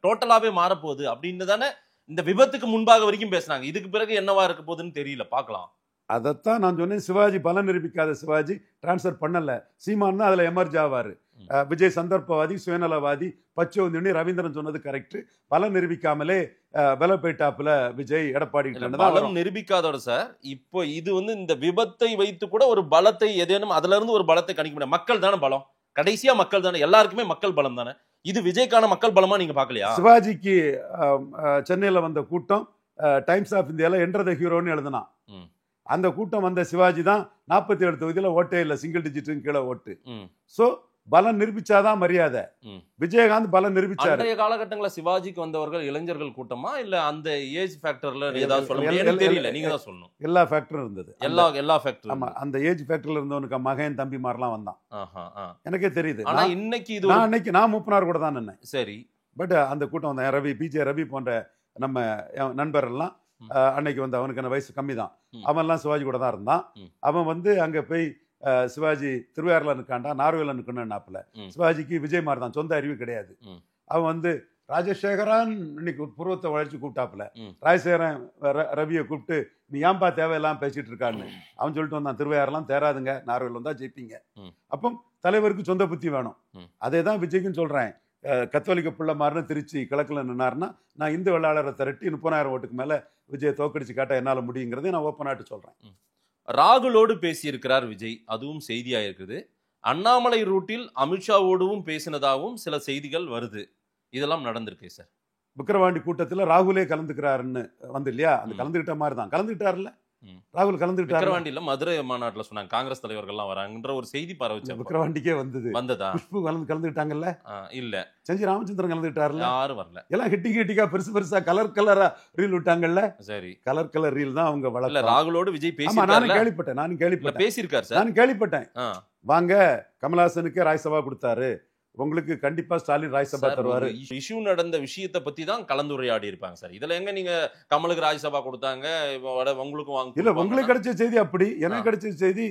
டோட்டலாவே மாறப்போகுது அப்படின்னு தானே இந்த விபத்துக்கு முன்பாக வரைக்கும் பேசினாங்க. இதுக்கு பிறகு என்னவா இருக்க போகுதுன்னு தெரியல, பார்க்கலாம். அதைத்தான் நான் சொன்னேன். சிவாஜி பலம் நிரூபிக்காத சிவாஜி டிரான்ஸ்பர் பண்ணல. சீமான் தான் அதுல எமர்ஜ் ஆவாரு. விஜய் சந்தர்ப்பவாதி, சுயநலவாதி, பச்சோந்தினி, ரவீந்திரன் சொன்னது கரெக்ட். பலம் நிரூபிக்காமலே விலை போயிட்டாப்புல விஜய் எடப்பாடி பலம் நிரூபிக்காதோட சார். இப்போ இது இந்த விபத்தை வைத்து கூட ஒரு பலத்தை ஏதேனும் அதுல இருந்து ஒரு பலத்தை கணிக்க முடியாது. மக்கள் தானே பலம், கடைசியா மக்கள் தானே, எல்லாருக்குமே மக்கள் பலம் தானே. இது விஜய்க்கான மக்கள் பலமா நீங்க பாக்கலையா? சிவாஜிக்கு சென்னையில வந்த கூட்டம் டைம்ஸ் ஆஃப் இந்தியால என்ற ஹீரோன்னு எழுதினான். அந்த கூட்டம் வந்த சிவாஜி தான் 47 தொகுதியில ஓட்டே இல்லை, சிங்கிள் டிஜிட் கீழே ஓட்டு. சோ பலம் நிரூபிச்சாதான் மரியாதை. விஜயகாந்த் பலம் நிரூபிச்சாரு. அன்றைய காலகட்டங்களில் சிவாஜிக்கு வந்தவர்கள் இளைஞர்கள் கூட்டமா இல்ல அந்த ஏஜ் ஃபேக்டர்ல ஏதாவது சொல்ல தெரியல, நீங்க தான் சொல்லணும். எல்லா ஃபேக்டரும் இருந்தது, எல்லா ஃபேக்டரும். ஆமா, அந்த ஏஜ் ஃபேக்டர்ல இருந்தவனுக்கு மகன் தம்பி மாதிரிலாம் வந்தான். எனக்கே தெரியுது. ஆனா இன்னைக்கு இது அன்னைக்கு நான் மூப்பனார் கூட தான் நின்னேன். சரி, பட் அந்த கூட்டம் வந்த ரவி, பிஜே ரவி போன்ற நம்ம நண்பர் எல்லாம் அன்னைக்கு அவனுக்கு வயசு கம்மி தான். அவன் எல்லாம் சிவாஜி கூட தான் இருந்தான். அவன் அங்க போய் சிவாஜி திருவையாறுல நிற்காண்டா, நார்வேல நிற்கணும்னாப்புல. சிவாஜிக்கு விஜய் மாதிரி தான், சொந்த அறிவு கிடையாது. அவன் ராஜசேகரன் இன்னைக்கு புருவத்தை வளர்ச்சி கூப்பிட்டாப்புல. ராஜசேகரன் ரவியை கூப்பிட்டு நீ ஏன்பா தேவையெல்லாம் பேசிட்டு இருக்கான்னு அவன் சொல்லிட்டு வந்தான், திருவையாறுலாம் தேராதுங்க, நார்வேல வந்தா ஜெயிப்பீங்க. அப்போ தலைவருக்கு சொந்த புத்தி வேணும். அதே தான் விஜய்க்குன்னு சொல்றேன். கத்தோலிக்க பிள்ளை மாறுன்னு திருச்சி கிழக்குல நின்னாருன்னா நான் இந்து வெள்ளாளரை திரட்டி 30,000 ஓட்டுக்கு மேல விஜயை தோக்கடிச்சு காட்ட என்னால முடியுங்கிறதை நான் ஓப்பனாட்டு சொல்றேன். ராகுலோடு பேசியிருக்கிறார் விஜய், அதுவும் செய்தியா இருக்குது. அண்ணாமலை ரூட்டில் அமித்ஷாவோடும் பேசினதாகவும் சில செய்திகள் வருது. இதெல்லாம் நடந்திருக்கு சார். விக்கிரவாண்டி கூட்டத்துல ராகுலே கலந்துக்கிறாருன்னு இல்லையா? அந்த கலந்துகிட்ட மாதிரி தான் கலந்துகிட்டாருல்ல ராகுல். கலந்துகிட்டாரு விக்கிரவாண்டியில மதுரை மாநாட்டுல சொன்னாங்க, காங்கிரஸ் தலைவர்கள்லாம் வராங்கன்ற ஒரு செய்தி பரவச்சு. விக்கிரவாண்டிக்கே வந்ததா? குஷ்பு கலந்துக்கிட்டாங்கல்ல? இல்ல. செஞ்சி ராமச்சந்திரன் கலந்துக்கிட்டாருல? யாரும் வரல. எல்லாம் ஹிட்டிக்கா பெருசா கலரா ரீல் விட்டாங்கல்ல? சரி, கலர் ரீல் தான் அவங்க வளர்ல. ராகுலோடு விஜய் பேசி நானும் கேள்விப்பட்டேன் பேசியிருக்காரு சார். நானும் கேள்விப்பட்டேன். வாங்க கமலஹாசனுக்கே ராஜ்சபா கொடுத்தாரு, உங்களுக்கு கண்டிப்பா ஸ்டாலின் ராஜ்சபா தருவாரு. இஷ்யூ நடந்த விஷயத்தை பத்தி தான் கலந்துரையாடி இருப்பாங்க சார். இதுல எங்க நீங்க கமலுக்கு ராஜ்சபா கொடுத்தாங்க, உங்களுக்கும் வாங்க இல்ல. உங்களுக்கு கிடைச்ச செய்தி அப்படி, எனக்கு கிடைச்ச செய்தி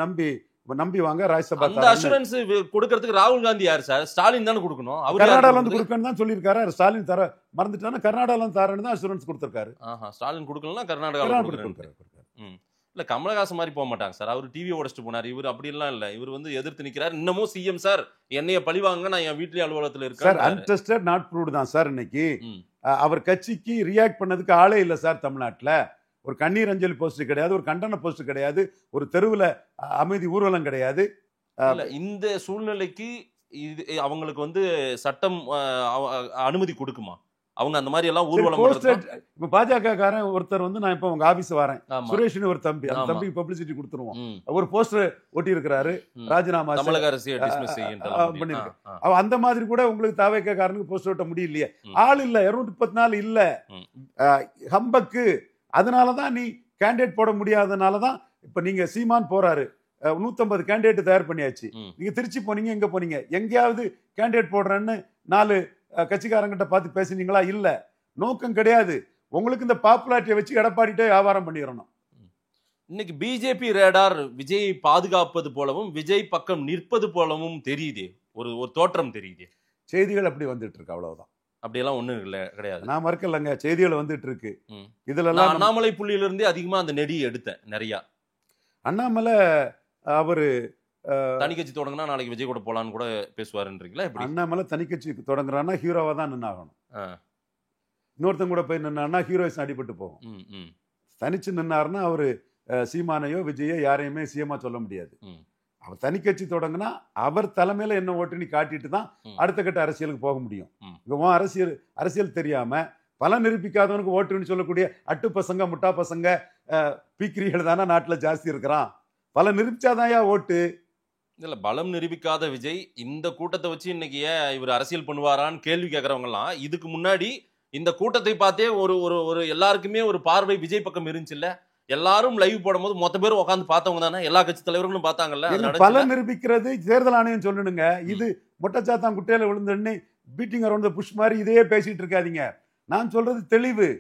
நம்பி வாங்க ராஜ்சபா. அந்த அஷூரன்ஸ் கொடுக்கறதுக்கு ராகுல் காந்தி யார் சார்? ஸ்டாலின் தானே கொடுக்கணும். அவர் கர்நாடகால இருந்து கொடுக்கணும் தான் சொல்லியிருக்காரு. ஸ்டாலின் தர மறந்துட்டானா கர்நாடகால இருந்து தரேன்னு தான் அஷூரன்ஸ் கொடுத்திருக்காரு. ஸ்டாலின் கொடுக்கலன்னா கர்நாடகால கொடுக்கறாரு. இல்ல கமலஹாசன் மாதிரி போக மாட்டாங்க சார். அவர் டிவி உடைச்சிட்டு போனார். இவர் அப்படி எல்லாம் இல்ல. இவர் எதிர்த்து நிக்கிறார். இன்னமும் சிஎம் சார் என்னைய பழிவாங்க, நான் என் வீட்லயே அலுவலகத்துல இருக்கேன் சார். அன்டெஸ்டட் நாட் ப்ரூவ்ட் தான் சார். இன்னைக்கு அவர் கட்சிக்கு ரியாக்ட் பண்ணதுக்கு ஆளே இல்ல சார் தமிழ்நாட்டுல. ஒரு கண்ணீர் அஞ்சலி போஸ்ட் கிடையாது, ஒரு கண்டன போஸ்ட் கிடையாது, ஒரு தெருவுல அமைதி ஊர்வலம் கிடையாது. இந்த சூழ்நிலைக்கு அவங்களுக்கு சட்டம் அனுமதி கொடுக்குமா? அவங்க அந்த மாதிரி எல்லாம் ஊர்வலம் இப்ப பாஜக காரன் ஒருத்தர் நான் இப்ப உங்க ஆபீஸ் வரேன், சுரேஷ்னு ஒரு தம்பி, அந்த தம்பிக்கு பப்ளிசிட்டி கொடுத்துருவோம். ஒரு போஸ்டர் ஒட்டி இருக்கிறாரு, ராஜினாமா பண்ணிருக்கு. அந்த மாதிரி கூட உங்களுக்கு தாவேக்க காரனுக்கு போஸ்டர் ஒட்ட முடியலையே. ஆள் இல்ல, 234 இல்ல ஹம்பக்கு. அதனாலதான் நீ கேண்டிடேட் போட முடியாதனாலதான் இப்ப நீங்க சீமான் போறாரு, 150 கேண்டிடேட் தயார் பண்ணியாச்சு. நீங்க திருச்சி போனீங்க, எங்க போனீங்க? எங்கேயாவது கேண்டிடேட் போடுறேன்னு 4 கட்சிக்காரங்கிட்ட பார்த்து பேசினீங்களா? இல்ல. நோக்கம் கிடையாது. உங்களுக்கு இந்த பாப்புலாரிட்டியை வச்சு எடப்பாடிட்டே வியாபாரம் பண்ணிடணும். இன்னைக்கு பிஜேபி ரேடார் விஜயை பாதுகாப்பது போலவும் விஜய் பக்கம் நிற்பது போலவும் தெரியுதே, ஒரு தோற்றம் தெரியுதே. செய்திகள் அப்படி வந்துட்டு இருக்கு, அவ்வளவுதான். அப்படியெல்லாம் ஒண்ணும் இல்ல, கிடையாது. நான் மறக்கலங்க, செய்திகள் வந்துட்டு இருக்கு. இதுல அண்ணாமலை புள்ளியில இருந்தே அதிகமா அந்த நெடியை எடுத்தேன் நிறைய. அண்ணாமலை அவரு தனி கட்சி தொடங்கினா நாளைக்கு விஜய் கூட போலான்னு கூட பேசுவாருன்றீங்களா? அண்ணாமலை தனி கட்சி தொடங்குறான்னா ஹீரோவா தான் நின்னாகணும். இன்னொருத்தன் கூட போய் நின்னாருன்னா ஹீரோயிஸ் அடிபட்டு போகும். தனிச்சு நின்னாருன்னா அவரு சீமானையோ விஜயோ யாரையுமே சிஎம்மா சொல்ல முடியாது. அவர் தனி கட்சி தொடங்கினா அவர் தலைமையில என்ன ஓட்டுன்னு காட்டிட்டு தான் அடுத்த கட்ட அரசியலுக்கு போக முடியும். இவன் அரசியல் தெரியாம பல நிரூபிக்காதவனுக்கு ஓட்டுன்னு சொல்லக்கூடிய அட்டு பசங்க, முட்டா பசங்க, பீக்கிரிகள் தானே நாட்டுல ஜாஸ்தி இருக்கிறான். பல நிரூபிச்சாதான் ஓட்டு. இல்ல பலம் நிரூபிக்காத விஜய் இந்த கூட்டத்தை வச்சு இன்னைக்கு ஏன் இவர் அரசியல் பண்ணுவாரான்னு கேள்வி கேட்கறவங்க எல்லாம் இதுக்கு முன்னாடி இந்த கூட்டத்தை பார்த்தே ஒரு எல்லாருக்குமே ஒரு பார்வை விஜய் பக்கம் இருந்துச்சு இல்ல? எல்லாரும் லைவ் போடும் போது மொத்த பேரும் உட்காந்து பார்த்தவங்க தானே, எல்லா கட்சி தலைவர்களும் பார்த்தாங்கல்ல. பல நிரூபிக்கிறது தேர்தல் ஆணையம் சொல்லணுங்க. இது மொட்டச்சாத்தான் குட்டையில விழுந்துன்னு பீட்டிங் அரௌண்ட் புஷ் மாதிரி இதையே பேசிட்டு இருக்காதீங்க. நான் சொல்றது தெளிவு.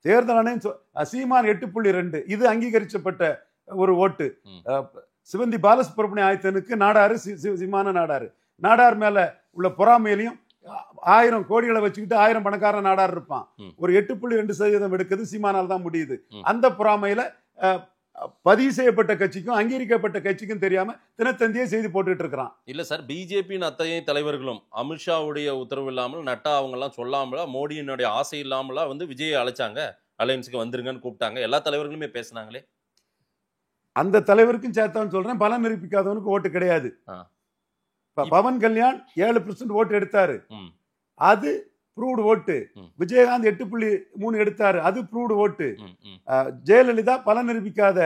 தேர்தல் ஆணையம் சீமான் 8.2 இது அங்கீகரிக்கப்பட்ட ஒரு ஓட்டு. சிவந்தி பாலசுப்ரமணிய ஆயத்தனுக்கு நாடாரு, சீமான நாடார் மேல உள்ள பொறாமையிலையும் 1000 கோடிகளை வச்சுக்கிட்டு 1000 பணக்காரன் நாடார் இருப்பான். ஒரு 8.2% எடுக்குது சீமானால் தான் முடியுது. அந்த பொறாமையில பதிவு செய்யப்பட்ட கட்சிக்கும் அங்கீகரிக்கப்பட்ட கட்சிக்கும் தெரியாம தினத்தந்தியே செய்தி போட்டுட்டு இருக்கிறான். இல்ல சார், பிஜேபியின் அத்தகைய தலைவர்களும் அமித்ஷாவுடைய உத்தரவு இல்லாமல், நட்டா அவங்க எல்லாம் சொல்லாமலா, மோடியினுடைய ஆசை இல்லாமலா வந்து விஜயை அழைச்சாங்க, அலையன்ஸுக்கு வந்துருங்கன்னு கூப்பிட்டாங்க. எல்லா தலைவர்களுமே பேசினாங்களே. அந்த தலைவருக்கும் சேர்த்தான் சொல்றேன், பலன் நிரூபிக்காதவனுக்கு ஓட்டு கிடையாது. பவன் கல்யாண் 7% ஓட்டு எடுத்தாரு, அது ப்ரூவ்டு ஓட்டு. விஜயகாந்த் 8.3 எடுத்தாரு, அது ப்ரூவ்டு ஓட்டு. ஜெயலலிதா பலன் நிரூபிக்காத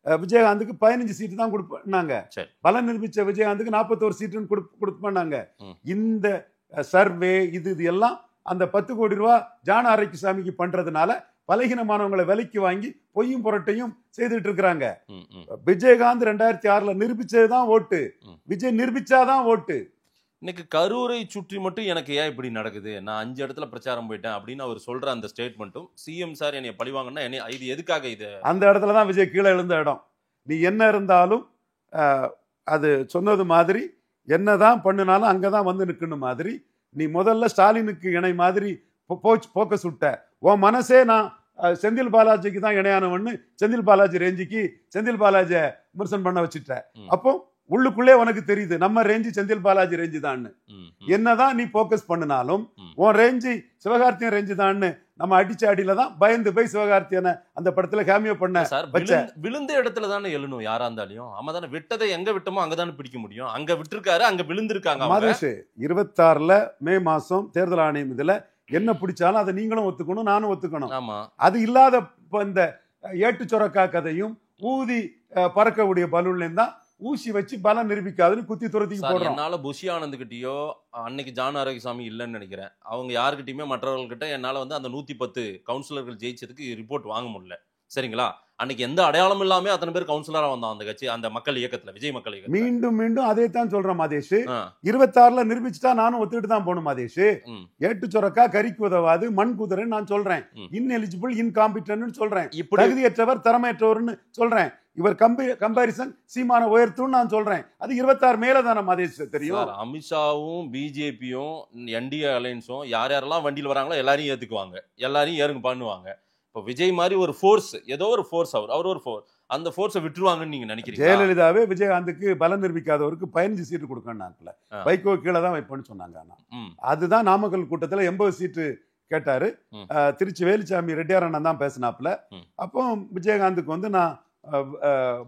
விஜயகாந்துக்கு 15 சீட்டு தான் கொடுப்பாங்க, பலன் நிரூபிச்ச விஜயகாந்துக்கு 41 சீட்டுன்னு கொடுப்பாங்க. இந்த சர்வே இது எல்லாம் அந்த 10 கோடி ரூபாய் ஜான ஆரோக்கியசாமிக்கு பண்றதுனால பலகீனமானவங்களை விலைக்கு வாங்கி பொய்யும் புரட்டையும் செய்துட்டு இருக்கிறாங்க. விஜயகாந்த் 2006 நிரூபிச்சதுதான் ஓட்டு, விஜய் நிரூபிச்சாதான் ஓட்டு. இன்னைக்கு கரூரை சுற்றி மட்டும் எனக்கு ஏன் இப்படி நடக்குது, நான் 5 இடத்துல பிரச்சாரம் போயிட்டேன் அப்படின்னு அவர் சொல்ற அந்த ஸ்டேட்மெண்ட்டும், சிஎம் சார் என்னை பழிவாங்கன்னா இது எதுக்காக? இது அந்த இடத்துல தான் விஜய் கீழே எழுந்த இடம். நீ என்ன இருந்தாலும் அது சொன்னது மாதிரி என்னதான் பண்ணினாலும் அங்கதான் வந்து நிக்கணும் மாதிரி, நீ முதல்ல ஸ்டாலினுக்கு இணை மாதிரி போக்கஸ் விட்ட. உன் மனசே நான் செந்தில் பாலாஜிக்கு தான் இணையானவன்னு செந்தில் பாலாஜி ரேஞ்சுக்கு செந்தில் பாலாஜியை விமர்சனம் பண்ண வச்சுட்ட. அப்போ உள்ளுக்குள்ளே உனக்கு தெரியுது நம்ம ரேஞ்சு செந்தில் பாலாஜி ரேஞ்சு தான். என்னதான் நீ போக்கஸ் பண்ணினாலும் உன் ரேஞ்சு சிவகார்த்தியன் ரேஞ்சு தான். நம்ம அடிச்ச அடியில தான் பயந்து போய் சிவகார்த்தியனை அந்த படத்துல கேமியோ பண்ண விழுந்த இடத்துல தானே எழுணும். யாரா இருந்தாலும் ஆமா தானே, விட்டதை எங்க விட்டோமோ அங்கதானே பிடிக்க முடியும். அங்க விட்டுருக்காரு, அங்க விழுந்திருக்காங்க. 26 மே மாசம் தேர்தல் ஆணையம் இதுல என்ன பிடிச்சாலும் அதை நீங்களும் ஒத்துக்கணும், நானும் ஒத்துக்கணும். அது இல்லாத இந்த ஏட்டு சொரக்கா கதையும் ஊதி பறக்கக்கூடிய பலூன்லையும் தான் ஊசி வச்சு பலம் நிரூபிக்காதுன்னு குத்தி துரத்திக்கு போடுறோம். என்னால புஷி ஆனந்த் கிட்டயோ அன்னைக்கு ஜான் ஆரோக்கியசாமி இல்லைன்னு நினைக்கிறேன், அவங்க யாருக்கிட்டயுமே மற்றவர்கள்கிட்ட என்னால வந்து அந்த 110 கவுன்சிலர்கள் ஜெயிச்சதுக்கு ரிப்போர்ட் வாங்க முடியல. சரிங்களா? அன்னைக்கு எந்த அடையாளம் இல்லாம அத்தனை பேர் கவுன்சிலரா வந்தான் அந்த கட்சி, அந்த மக்கள் இயக்கத்துல, விஜய் மக்கள் இயக்கம். மீண்டும் மீண்டும் அதே தான் சொல்றேன் மாதேஷ். 26 நிரூபிச்சுட்டா நானும் ஒத்துக்கிட்டு தான் போகணும் மாதேஷ். ஏட்டு சொரக்கா கறிக்கு உதவாது மண் குதிரைன்னு நான் சொல்றேன், இன்எலிஜிபிள் இன்காம்பிட்டன்ட் சொல்றேன், தகுதியற்றவர் தரமற்றவர்னு சொல்றேன். இவர் கம்பாரிசன் சீமான உயர்த்தும் நான் சொல்றேன். அது 26 மேல தானே மாதேஷ் தெரியும். அமித்ஷாவும் பிஜேபியும் என்டிஏ அலையன்ஸும் யார் யாரெல்லாம் வண்டியில் வராங்களோ எல்லாரையும் ஏத்துக்குவாங்க, எல்லாரையும் ஏறுங்க பண்ணுவாங்க. இப்போ விஜய் மாதிரி ஒரு ஃபோர்ஸ், ஏதோ ஒரு ஃபோர்ஸ், அவர் ஒரு ஃபோர்ஸ், அந்த ஃபோர்ஸை விட்டுருவாங்கன்னு நீங்க நினைக்கிறீங்க? ஜெயலலிதாவே விஜயகாந்துக்கு பலம் நிரூபிக்காதவருக்கு 15 சீட்டு கொடுக்கணும், வைகோ கீழே தான் வைப்பேன்னு சொன்னாங்க. அதுதான் நாமக்கல் கூட்டத்தில் 80 சீட்டு கேட்டாரு. திருச்சி வேலுச்சாமி ரெட்டியார் அண்ணன் தான் பேசினாப்புல. அப்போ விஜயகாந்துக்கு வந்து நான்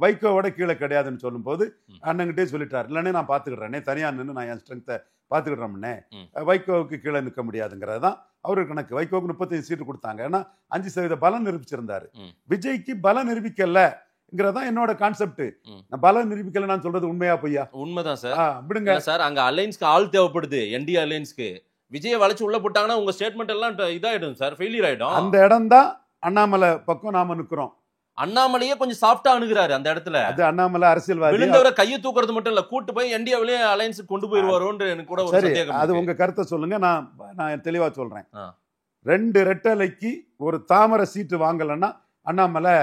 வைகோவோட கீழே கிடையாதுன்னு சொல்லும் போது அண்ணங்கிட்டே சொல்லிட்டாரு, இல்லைன்னே நான் பாத்துக்கிடுறேனே, தனியா நின்று நான் என் ஸ்ட்ரென்த்தை பாத்துக்கிடுறோம்னே, வைகோவுக்கு கீழே நிற்க முடியாதுங்கிறது தான் அவரு கணக்கு. வைகோவுக்கு 35 சீட்டு கொடுத்தாங்க, ஏன்னா 5% பலம் நிரூபிச்சிருந்தாரு. விஜய்க்கு பலம் நிரூபிக்கலங்கிறதான் என்னோட கான்செப்ட். பலம் நிரூபிக்கல நான் சொல்றது உண்மையா பொய்யா? உண்மைதான் சார். விடுங்க சார், அங்க அலைன்ஸ்க்கு ஆள் தேவைப்படுது. என்டி அலைன்ஸ்க்கு விஜய் வளைச்சு உள்ள போட்டாங்கன்னா உங்க ஸ்டேட்மெண்ட் எல்லாம் இதாயிடும் சார், ஃபெயிலியர் ஆயிடும். அந்த இடம் தான் அண்ணாமலை பக்கம் நாம நிக்கிறோம். அண்ணாமலையே கொஞ்சம் சாஃப்டா அணுகுறாரு அந்த இடத்துல. அது அண்ணாமலை அரசியல்வாதி, விழுந்தவரை கையை தூக்குறது மட்டும் இல்ல, கூட்டு போய் இந்தியாவிலேயே அலையன்ஸ் கொண்டு போயிருவாரோன்னு எனக்கு கூட ஒரு சந்தேகம். அது உங்க கருத்தை சொல்லுங்க, நான் தெளிவா சொல்றேன். 2 ரெட்டலைக்கு ஒரு தாமரை சீட்டு வாங்கலன்னா அண்ணாமலை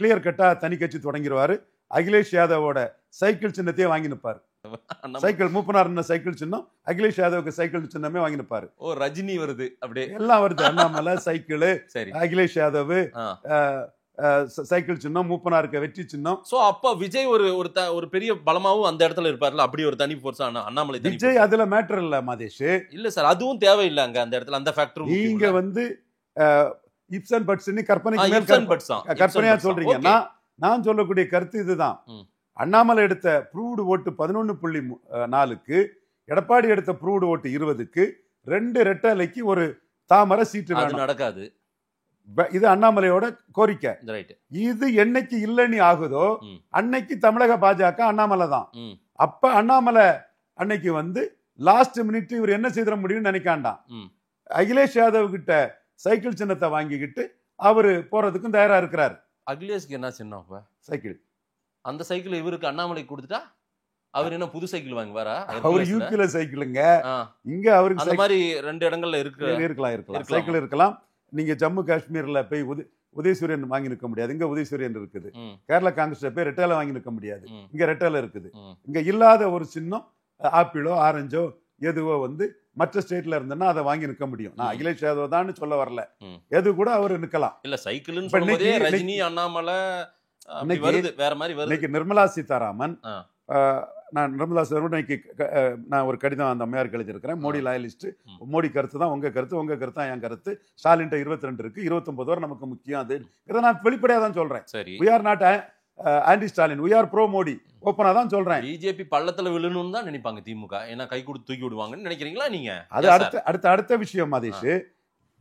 கிளியர் கட்டா தனி கட்சி தொடங்கிடுவாரு. அகிலேஷ் யாதவோட சைக்கிள் சின்னத்தையே வாங்கி நிற்பாரு. சைக்கிள் மூப்பனார் சைக்கிள் சின்னம், அகிலேஷ் யாதவுக்கு சைக்கிள் சின்னமே வாங்கி நிற்பாரு. ஓ, ரஜினி வருது, அப்படியே எல்லாம் வருது. அண்ணாமலை சைக்கிள், அகிலேஷ் யாதவ் சைக்கிள் சின்னம், மூப்பனாருக்கு வெற்றி சின்னம். சோ அப்ப விஜய் ஒரு பெரிய பலமாவும் அந்த இடத்துல இருப்பார்ல, அப்படி ஒரு தனி ஃபோர்ஸ் அண்ணாமலை. விஜய் அதுல மேட்டர் இல்ல மாதேஷ். இல்ல சார், அதுவும் தேவையில்லை அங்க அந்த இடத்துல, அந்த ஃபேக்டர். நீங்க வந்து இப்சன் பட்ஸ் கற்பனையா சொல்றீங்க. நான் சொல்லக்கூடிய கருத்து இதுதான். அண்ணாமலை எடுத்த ப்ரூவ்டு ஓட்டு 11.4க்கு, எடப்பாடி எடுத்த ப்ரூவ்டு ஓட்டு 20க்கு, 2 ரெட்டலைக்கு ஒரு தாமரை சீட்டு நடக்காது. இது அண்ணாமலையோட கோரிக்கை. இது என்னைக்கு இல்லைன்னு ஆகுதோ அன்னைக்கு தமிழக பாஜக அண்ணாமலை தான். அப்ப அண்ணாமலை அன்னைக்கு வந்து லாஸ்ட் மினிட் இவர் என்ன செய்திட முடியும்னு நினைக்காண்டாம். அகிலேஷ் யாதவ் கிட்ட சைக்கிள் சின்னத்தை வாங்கிக்கிட்டு அவரு போறதுக்கும் தயாரா இருக்கிறாரு. அகிலேஷ்க்கு என்ன சின்னம்? சைக்கிள். அந்த சைக்கிள் இவருக்கு அண்ணாமலை கொடுத்துட்டா அவர் என்ன புது சைக்கிள் வாங்கி வரா? அவர் யூபில சைக்கிளுங்க, இங்க அவருக்கு அந்த மாதிரி 2 இடங்கள்ல இருக்கலாம் சைக்கிள் இருக்கலாம். நீங்க ஜம்மு காஷ்மீர்ல போய் உதயசூரியன் வாங்கி நிற்க முடியாது, இங்க உதயசூரியன் இருக்குது. கேரளா காங்கிரஸ்ல போய் ரெட்டேல வாங்கி நிற்க முடியாது, இங்க ரெட்டேல இருக்குது. இங்க இல்லாத ஒரு சின்னம் ஆப்பிளோ ஆரஞ்சோ எதுவோ வந்து மற்ற ஸ்டேட்ல இருந்தேன்னா அதை வாங்கி நிற்க முடியும். நான் அகிலேஷ் யாதவ் தான் சொல்ல வரல, எது கூட அவர் நிக்கலாம். இல்ல சைக்கிள்னு சொல்லும்போதே ரஜினி, அண்ணாமலை, வருது, வேற மாதிரி வருது. இன்னைக்கு நிர்மலா சீதாராமன், ஆ. நான் நிர்மலா சீதாராமன் இன்னைக்கு நான் ஒரு கடிதம் அந்த அம்மையாருக்கு எழுதியிருக்கிறேன். மோடி லாயலிஸ்ட், மோடி கருத்து தான் உங்க கருத்து, உங்க கருத்து தான் என் கருத்து. ஸ்டாலின் 22 இருக்கு, 29 வரை நமக்கு முக்கியம். அது இதை நான் வெளிப்படையா தான் சொல்றேன். சரி, we are not anti Stalin, we are pro Modi. ஓப்பனா தான் சொல்றேன். பிஜேபி பள்ளத்துல விழணும்னு தான் நினைப்பாங்க திமுக. ஏன்னா கை கொடுத்து தூக்கி விடுவாங்கன்னு நினைக்கிறீங்களா நீங்க? அது அடுத்த விஷயம் மாதேஷ்.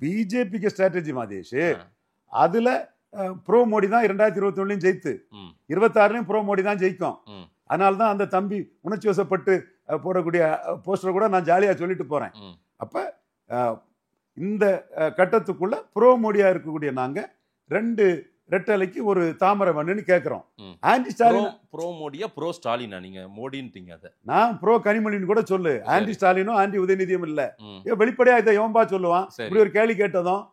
பிஜேபிக்கு ஸ்ட்ராட்டஜி மாதேஷ். அதுல ப்ரோ மோடி தான் 2021 ஜெயித்து, 26 ப்ரோ மோடி தான் ஜெயிக்கும். அதனால தான் அந்த தம்பி உணர்ச்சி வசப்பட்டு போடக்கூடிய போஸ்டர் கூட நான் ஜாலியா சொல்லிட்டு போறேன். அப்ப இந்த கட்டத்துக்குள்ள ப்ரோ மோடியா இருக்கக்கூடிய நாங்க 2 ரெட்டலைக்கு ஒரு தாமரை வண்ணு கேட்கிறோம். ஆன்டி ஸ்டாலின் ப்ரோ மோடியா ப்ரோ ஸ்டாலினா? நீங்க மோடின்றீங்க. அதை நான் ப்ரோ கனிமொழின்னு கூட சொல்லு. ஆன்டி ஸ்டாலினும் ஆன்டி உதயநிதியும் இல்ல. வெளிப்படையா இதை எவன்பா சொல்லுவான்? இப்படி ஒரு கேள்வி கேட்டதும்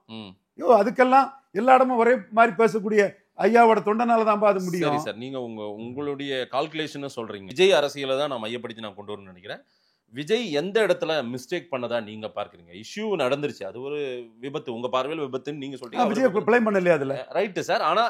அதுக்கெல்லாம் எல்லா இடமும் ஒரே மாதிரி பேசக்கூடிய ஐயாவோட தொண்டனால தான் அது முடியும். சரி சார், நீங்க உங்களுடைய கால்குலேஷன் சொல்றீங்க. விஜய் அரசியலை தான் நான் மையப்படுத்தி நான் கொண்டு வரணும்னு நினைக்கிறேன். விஜய் எந்த இடத்துல மிஸ்டேக் பண்ணதா நீங்க பார்க்கறீங்க? இஷ்யூ நடந்துருச்சு, அது ஒரு விபத்து, உங்க பார்வையில் விபத்துன்னு நீங்க சொல்றீங்க. விஜய் ப்ளே பண்ணலையா அதுல? Right sir. ஆனா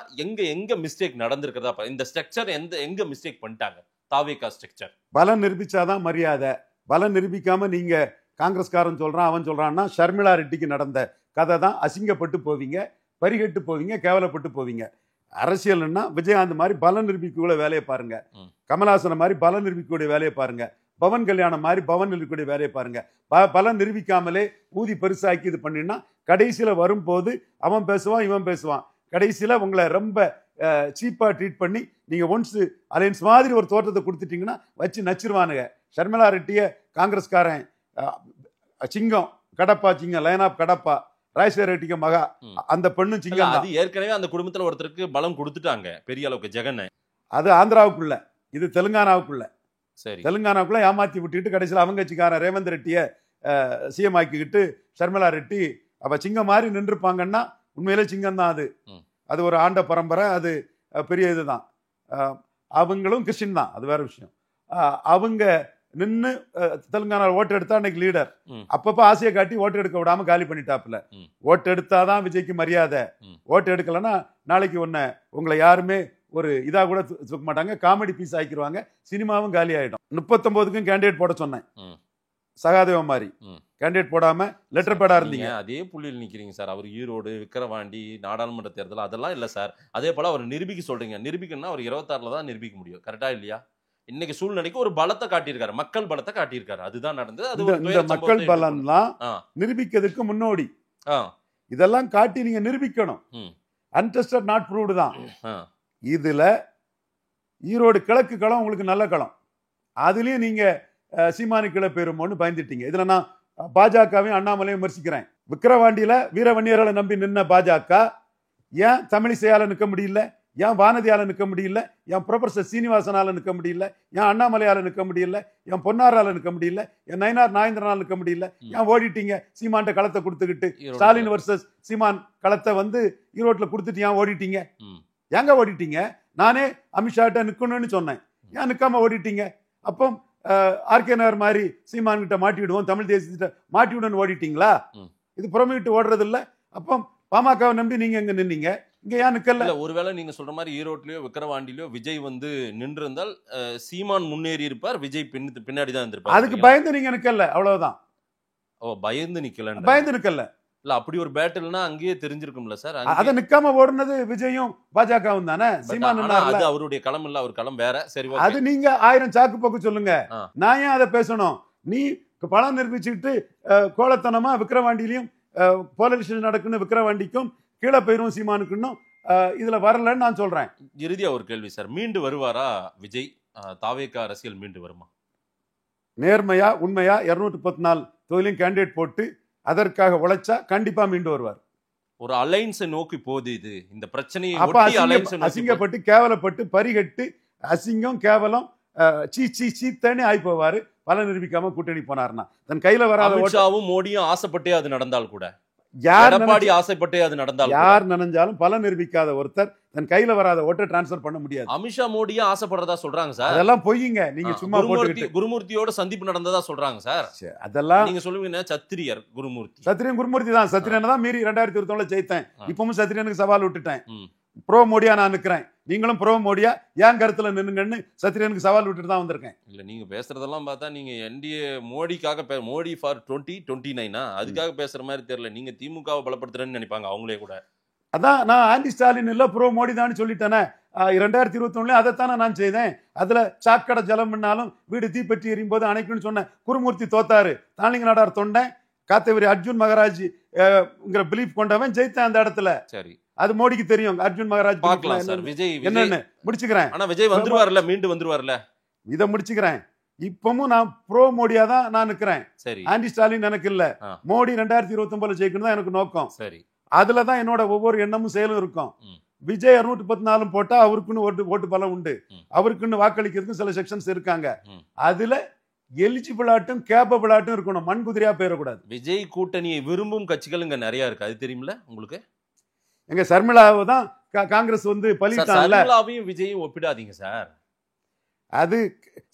எங்க மிஸ்டேக் நடந்திருக்கிறதா? இந்த ஸ்ட்ரக்சர் எங்க மிஸ்டேக் பண்ணிட்டாங்க? தாவேகா ஸ்ட்ரக்சர் பலம் நிரூபிச்சாதான் மரியாதை. பலம் நிரூபிக்காம நீங்க காங்கிரஸ்காரன் சொல்றான் அவன் சொல்றான்னா, ஷர்மிளா ரெட்டிக்கு நடந்த கதை தான். அசிங்கப்பட்டு போவீங்க, பரிகட்டு போவீங்க, கேவலப்பட்டு போவீங்க. அரசியல்னா விஜயகாந்த் மாதிரி பலம் நிரூபிக்கக்கூடிய வேலையை பாருங்க, கமல்ஹாசன் மாதிரி பலம் நிரூபிக்கக்கூடிய வேலையை பாருங்க, பவன் கல்யாணம் மாதிரி பவன் நிரூபிக்கக்கூடிய வேலையை பாருங்க. பலம் நிரூபிக்காமலே ஊதி பெருசாக்கி இது பண்ணினா கடைசியில வரும்போது அவன் பேசுவான் இவன் பேசுவான். கடைசியில உங்களை ரொம்ப சீப்பா ட்ரீட் பண்ணி நீங்க ஒன்ஸ் அலையன்ஸ் மாதிரி ஒரு தோற்றத்தை கொடுத்துட்டீங்கன்னா வச்சு நச்சிருவானுங்க. ஷர்மிளா ரெட்டிய காங்கிரஸ்காரன் சிங்கம், கடப்பா சிங்கம், லைன் ஆஃப் கடப்பா, ராஜசேகர ரெட்டிக்கு மகா, அந்த பெண்ணு சிங்கம். அது ஏற்கனவே அந்த குடும்பத்துல ஒருத்தருக்கு பலம் கொடுத்துட்டாங்க பெரிய அளவுக்கு, ஜெகன். அது ஆந்திராவுக்குள்ள, இது தெலுங்கானாவுக்குள்ள. சரி, தெலுங்கானாவுக்குள்ள ஏமாத்தி விட்டுட்டு கடைசியில் அவங்க கட்சிக்காரன் ரேவந்த் ரெட்டிய சிஎம் ஆக்கிக்கிட்டு ஷர்மிளா ரெட்டி அவ சிங்கம் மாதிரி நின்றுப்பாங்கன்னா உண்மையிலே சிங்கம் தான். அது ஒரு ஆண்ட பரம்பரை, அது பெரிய இதுதான். அவங்களும் கிறிஸ்டின் தான், அது வேற விஷயம். அவங்க நின்று தெலுங்கானா ஓட்டு எடுத்தா அன்னைக்கு லீடர். அப்பப்ப ஆசையை காட்டி ஓட்டு எடுக்க விடாம காலி பண்ணிட்டாப்புல. ஓட்டு எடுத்தாதான் விஜய்க்கு மரியாதை. ஓட்டு எடுக்கலன்னா நாளைக்கு உங்களை யாருமே ஒரு இதா கூட தூக்க மாட்டாங்க, காமெடி பீஸ் ஆக்கிடுவாங்க, சினிமாவும் காலி ஆயிடும். 39க்கும் கேண்டிடேட் போட சொன்னேன், சகாதேவ மாதிரி கேண்டிடேட் போடாம லெட்டர் பேடா இருந்தீங்க. அதே புள்ளியில் நிக்கிறீங்க சார். அவர் ஈரோடு, விக்கிரவாண்டி நாடாளுமன்ற தேர்தல் அதெல்லாம் இல்ல சார். அதே போல அவர் நிரூபிக்க சொல்றீங்க. நிரூபிக்கணும்னா அவர் 26ல தான் நிரூபிக்க முடியும். கரெக்டா இல்லையா? இன்னைக்கு சூழ்நிலைக்கு ஒரு பலத்தை காட்டியிருக்காரு, மக்கள் பலத்தை காட்டியிருக்காரு. அதுதான் நடந்தது. அது மக்கள் பலம்லாம் நிரூபிக்கிறதுக்கு முன்னோடி. இதெல்லாம் காட்டி நீங்க நிரூபிக்கணும். அன்டெஸ்டட் நாட் ப்ரூவ்டு தான். இதுல ஈரோடு கிழக்கு களம் உங்களுக்கு நல்ல களம். அதுலயும் நீங்க சீமானி கிளை பெறுமோன்னு பயந்துட்டீங்க. இதுல நான் பாஜகவையும் அண்ணாமலையும் விமர்சிக்கிறேன். விக்கிரவாண்டியில வீரவன்னியர்களை நம்பி நின்ன பாஜக ஏன் தமிழிசையால நிற்க முடியல? ஏன் வானதியால நிற்க முடியல? என் ப்ரொஃபசர் சீனிவாசனால நிற்க முடியல? ஏன் அண்ணாமலையால நிற்க முடியல? என் பொன்னாரால நிற்க முடியல? என் நயினார் நாயந்திரனால நிற்க முடியல? ஏன் ஓடிட்டீங்க? சீமான்ட்ட களத்தை கொடுத்துக்கிட்டு ஸ்டாலின் வர்சஸ் சீமான் களத்தை ஈரோட்ல கொடுத்துட்டு ஏன் ஓடிட்டீங்க? ஏங்க ஓடிட்டீங்க? நானே அமித்ஷாட்ட நிக்கணும்னு சொன்னேன், ஏன் நிக்காம ஓடிட்டீங்க? அப்போ ஆர்கே நகர் மாதிரி சீமான் கிட்ட மாட்டி விடுவோம், தமிழ் தேசியத்திட்ட மாட்டி விடுன்னு ஓடிட்டீங்களா? இது புறமிட்டு ஓடுறது இல்ல. அப்போ பாமகவை நம்பி நீங்க எங்க நின்னீங்க? இங்க ஏன் நிக்கல? ஒருவேளை நீங்க சொல்ற மாதிரி ஈரோட்லயோ விக்கிரவாண்டிலயோ விஜய் நின்று இருந்தால் சீமான் முன்னேறி இருப்பார், விஜய் பின்னாடி தான் இருந்திருப்பார். அதுக்கு பயந்து நீங்க நிக்கல, அவ்வளவுதான். ஓ, பயந்து நிக்கல? பயந்து நிக்கல இல்ல, அப்படி ஒரு பேட்டில்னா அங்கேயே தெரிஞ்சிருக்கும்ல சார். அத நிக்காம ஓடுனது விஜயும் பாஜகவும் தானே. சீமான் அது அவருடைய களம் இல்ல, அவர் களம் வேற. சரி, அது நீங்க 1000 சாக்கு போக்கு சொல்லுங்க, நான் ஏன் அதை பேசணும்? நீ பலம் நிரூபிச்சுட்டு கோலத்தனமா விக்கிரவாண்டியிலையும் போலீஸ் நடக்குன்னு விக்கிரவாண்டிக்கும் கீழே போயிரும் சீமானுக்குன்னும் இதுல வரலன்னு நான் சொல்றேன். இறுதியா ஒரு கேள்வி சார், மீண்டு வருவாரா விஜய்? தாவேகா அரசியல் மீண்டு வருமா? நேர்மையா உண்மையா 214 தொகுதியிலும் கேண்டிடேட் போட்டு அதற்காக உழைச்சா கண்டிப்பா மீண்டு வருவார். ஒரு அலைன்ஸை நோக்கி போகுது இது. இந்த பிரச்சனையை அசிங்கப்பட்டு கேவலப்பட்டு பரிகட்டு அசிங்கம் கேவலம் சீத்தனே ஆகி போவாரு. பல நிரூபிக்காம கூட்டணி போனார்னா தன் கையில வராத. அமித்ஷாவும் மோடியும் ஆசைப்பட்டே அது நடந்தால் கூட, எடப்பாடி ஆசைப்பட்டே அது நடந்தால், யார் நினைஞ்சாலும் பல நிரூபிக்காத ஒருத்தர் தன் கையில வராத ஓட்டை டிரான்ஸ்பர் பண்ண முடியாது. அமித்ஷா மோடியும் ஆசைப்படுறதா சொல்றாங்க சார். அதெல்லாம் பொய்யுங்க. நீங்க சும்மா குருமூர்த்தியோட சந்திப்பு நடந்ததா சொல்றாங்க சார். அதெல்லாம் நீங்க சொல்லுவீங்க. சத்திரியர் குருமூர்த்தி, சத்திரியன் குருமூர்த்தி தான். சத்திரியன் தான் மீறி 2021 ஜெயித்தேன். இப்பவும் சத்திரியனுக்கு சவால் விட்டுட்டேன். ப்ரோ மோடியா நான் நிற்கிறேன், நீங்களும் ப்ரோ மோடியா ஏன் கருத்துல நின்னுங்கன்னு சத்ரியனுக்கு சவால் விட்டுட்டு தான் வந்திருக்கேன். இல்ல நீங்க பேசுறதெல்லாம் பார்த்தா நீங்க என்டிஏ மோடிக்காக மோடி ஃபார் 2029 அதுக்காக பேசுற மாதிரி தெரியல. நீங்க திமுகவை பலப்படுத்துறேன்னு நினைப்பாங்க அவங்களே கூட. அதான் நான் ஆன்டி ஸ்டாலின் இல்ல ப்ரோ மோடி தான் சொல்லிட்டேனே. 2021 அதைத்தானே நான் செய்தேன். அதுல சாக்கடை ஜலம் பண்ணாலும் வீடு தீப்பற்றி எரியும் போது அணைக்குன்னு சொன்ன குருமூர்த்தி தோத்தாரு. தாளிங்க நாடார் தொண்டன் காத்தவரி அர்ஜுன் மகராஜ் பிலீஃப் கொண்டவன் ஜெயித்தான் அந்த இடத்துல. சரி, அது மோடிக்கு தெரியும். அர்ஜுன் மகராஜ் பார்க்கலாம் சார். விஜய் என்னன்னு முடிச்சுக்கிறேன். ஆனா விஜய் வந்துருவார்ல, மீண்டும் வந்துருவார்ல. இதை முடிச்சுக்கிறேன். இப்பவும் நான் ப்ரோ மோடியா தான் நான் நிக்கிறேன். சரி, ஆன்டி ஸ்டாலின் எனக்கு இல்ல. மோடி 2029 ஜெயிக்கணும் தான் எனக்கு நோக்கம். சரி, அதுலதான் என்னோட ஒவ்வொரு எண்ணமும் செயலும் இருக்கும். விஜய் 214 போட்டா அவருக்குன்னு ஓட்டு பலம் உண்டு. அவருக்குன்னு வாக்களிக்கிறதுக்கு சில செக்ஷன்ஸ் இருக்காங்க. அதுல எலிஜிபிள் ஆட்டும் கேப்பபிள் ஆட்டும் இருக்கணும். மண் குதிரையா போயிடக்கூடாது. விஜய் கூட்டணியை விரும்பும் கட்சிகள் இங்க நிறைய இருக்கு, அது தெரியுமில்ல உங்களுக்கு? எங்க சர்மிளாவை தான் காங்கிரஸ் பலிட்டாங்கல்ல. சர்மிளாவையும் விஜயும் ஒப்பிடாதீங்க சார். அது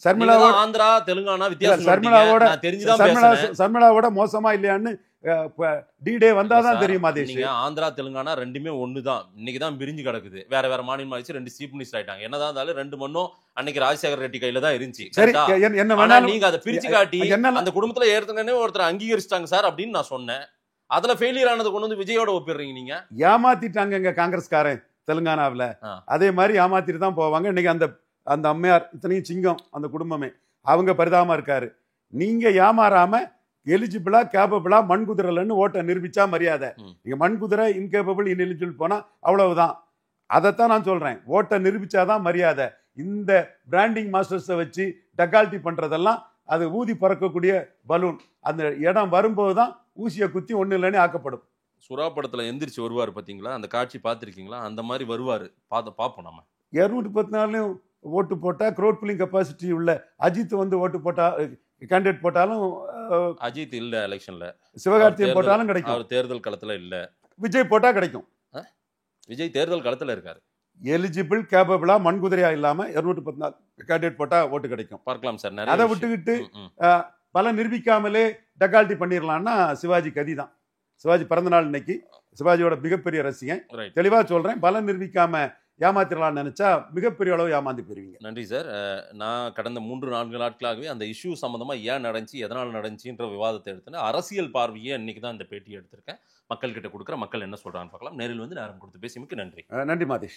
சர்மிளாவோட ஆந்திரா தெலுங்கானா வித்தியாசம். சர்மிளாவோட மோசமா இல்லையான்னு டிடே வந்தாதான் தெரியுமா? நீங்க ஆந்திரா தெலுங்கானா ரெண்டுமே ஒண்ணுதான். இன்னைக்கு தான் பிரிஞ்சு கிடக்குது. வேற வேற மாநிலம் ஆயிடுச்சு, 2 சீஃப் மினிஸ்டர் ஆயிட்டாங்க. என்னதான் இருந்தாலும் 2 மண்ணும் அன்னைக்கு ராஜசேகர ரெட்டி கையில தான் இருந்துச்சு. என்ன வேணாலும் நீங்க அதை பிரிச்சு காட்டி அந்த குடும்பத்துல ஏற்கனவே ஒருத்தர் அங்கீகரிச்சிட்டாங்க சார் அப்படின்னு நான் சொன்னேன். அதுல ஃபெயிலியர் ஆனது கொண்டு வந்து விஜயோட ஒப்பிடுறீங்க நீங்க. ஏமாத்திட்டாங்க எங்க காங்கிரஸ்காரன் தெலுங்கானாவில. அதே மாதிரி ஏமாத்திட்டு தான் போவாங்க. இன்னைக்கு அந்த அம்மையார் இத்தனையும் சிங்கம் அந்த குடும்பமே அவங்க பரிதாபமா இருக்காரு. நீங்க ஏமாறாம எலிஜிபிளா கேப்பபிளா மண்குதிரலன்னு ஓட்டை நிரூபிச்சா மரியாதை. நீங்க மண்குதிரை இன்கேப்பபிள் இன்எலிஜிபிள் போனா அவ்வளவுதான். அதைத்தான் நான் சொல்றேன். ஓட்டை நிரூபிச்சாதான் மரியாதை. இந்த பிராண்டிங் மாஸ்டர்ஸை வச்சு டக்கால்ட்டி பண்றதெல்லாம் அது ஊதி பறக்கக்கூடிய பலூன். அந்த இடம் வரும்போதுதான் ஊசியை குத்தி ஒண்ணு இல்லைன்னு ஆக்கப்படும். சுறா படத்துல எந்திரிச்சு வருவாரு பாத்தீங்களா? அந்த காட்சி பார்த்திருக்கீங்களா? அந்த மாதிரி வருவாரு. பார்ப்போம் நம்ம. 214 ஓட்டு போட்டா க்ரௌட் புல்லிங் கெப்பாசிட்டி உள்ள அஜித் ஓட்டு போட்டா கேண்டிடேட் போட்டாலும் அஜித் இல்ல எலெக்ஷன்ல. சிவகார்த்திகேயன் போட்டாலும் கிடைக்கும். அவர் தேர்தல் களத்துல இல்ல. விஜய் போட்டா கிடைக்கும். விஜய் தேர்தல் களத்துல இருக்காரு. எலிஜிபிள் கேப்பபிளா மண்குதிரையா இல்லாம 214 கேண்டிடேட் போட்டா ஓட்டு கிடைக்கும். பார்க்கலாம் சார். அதை விட்டுக்கிட்டு பல நிரூபிக்காமலே டக்கால்ட்டி பண்ணிடலாம்னா சிவாஜி கதி தான். சிவாஜி பிறந்த நாள் இன்னைக்கு. சிவாஜியோட மிகப்பெரிய ரசிகன். தெளிவா சொல்றேன். பல நிரூபிக்காம ஏமாத்திரலாம்னு நினைச்சா மிகப்பெரிய அளவு ஏமாந்து போயிருவீங்க. நன்றி சார். நான் கடந்த 3-4 நாட்களாகவே அந்த இஷ்யூ சம்பந்தமா ஏன் நடந்துச்சு, எதனால் நடந்துச்சுன்ற விவாதத்தை எடுத்தேன். அரசியல் பார்வையே இன்னைக்கு தான் இந்த பேட்டி எடுத்திருக்கேன். மக்கள் கிட்ட கொடுக்குற மக்கள் என்ன சொல்றான்னு பார்க்கலாம். நேரில் வந்து நேரம் கொடுத்து பேசியமைக்கு நன்றி. நன்றி மாதேஷ்.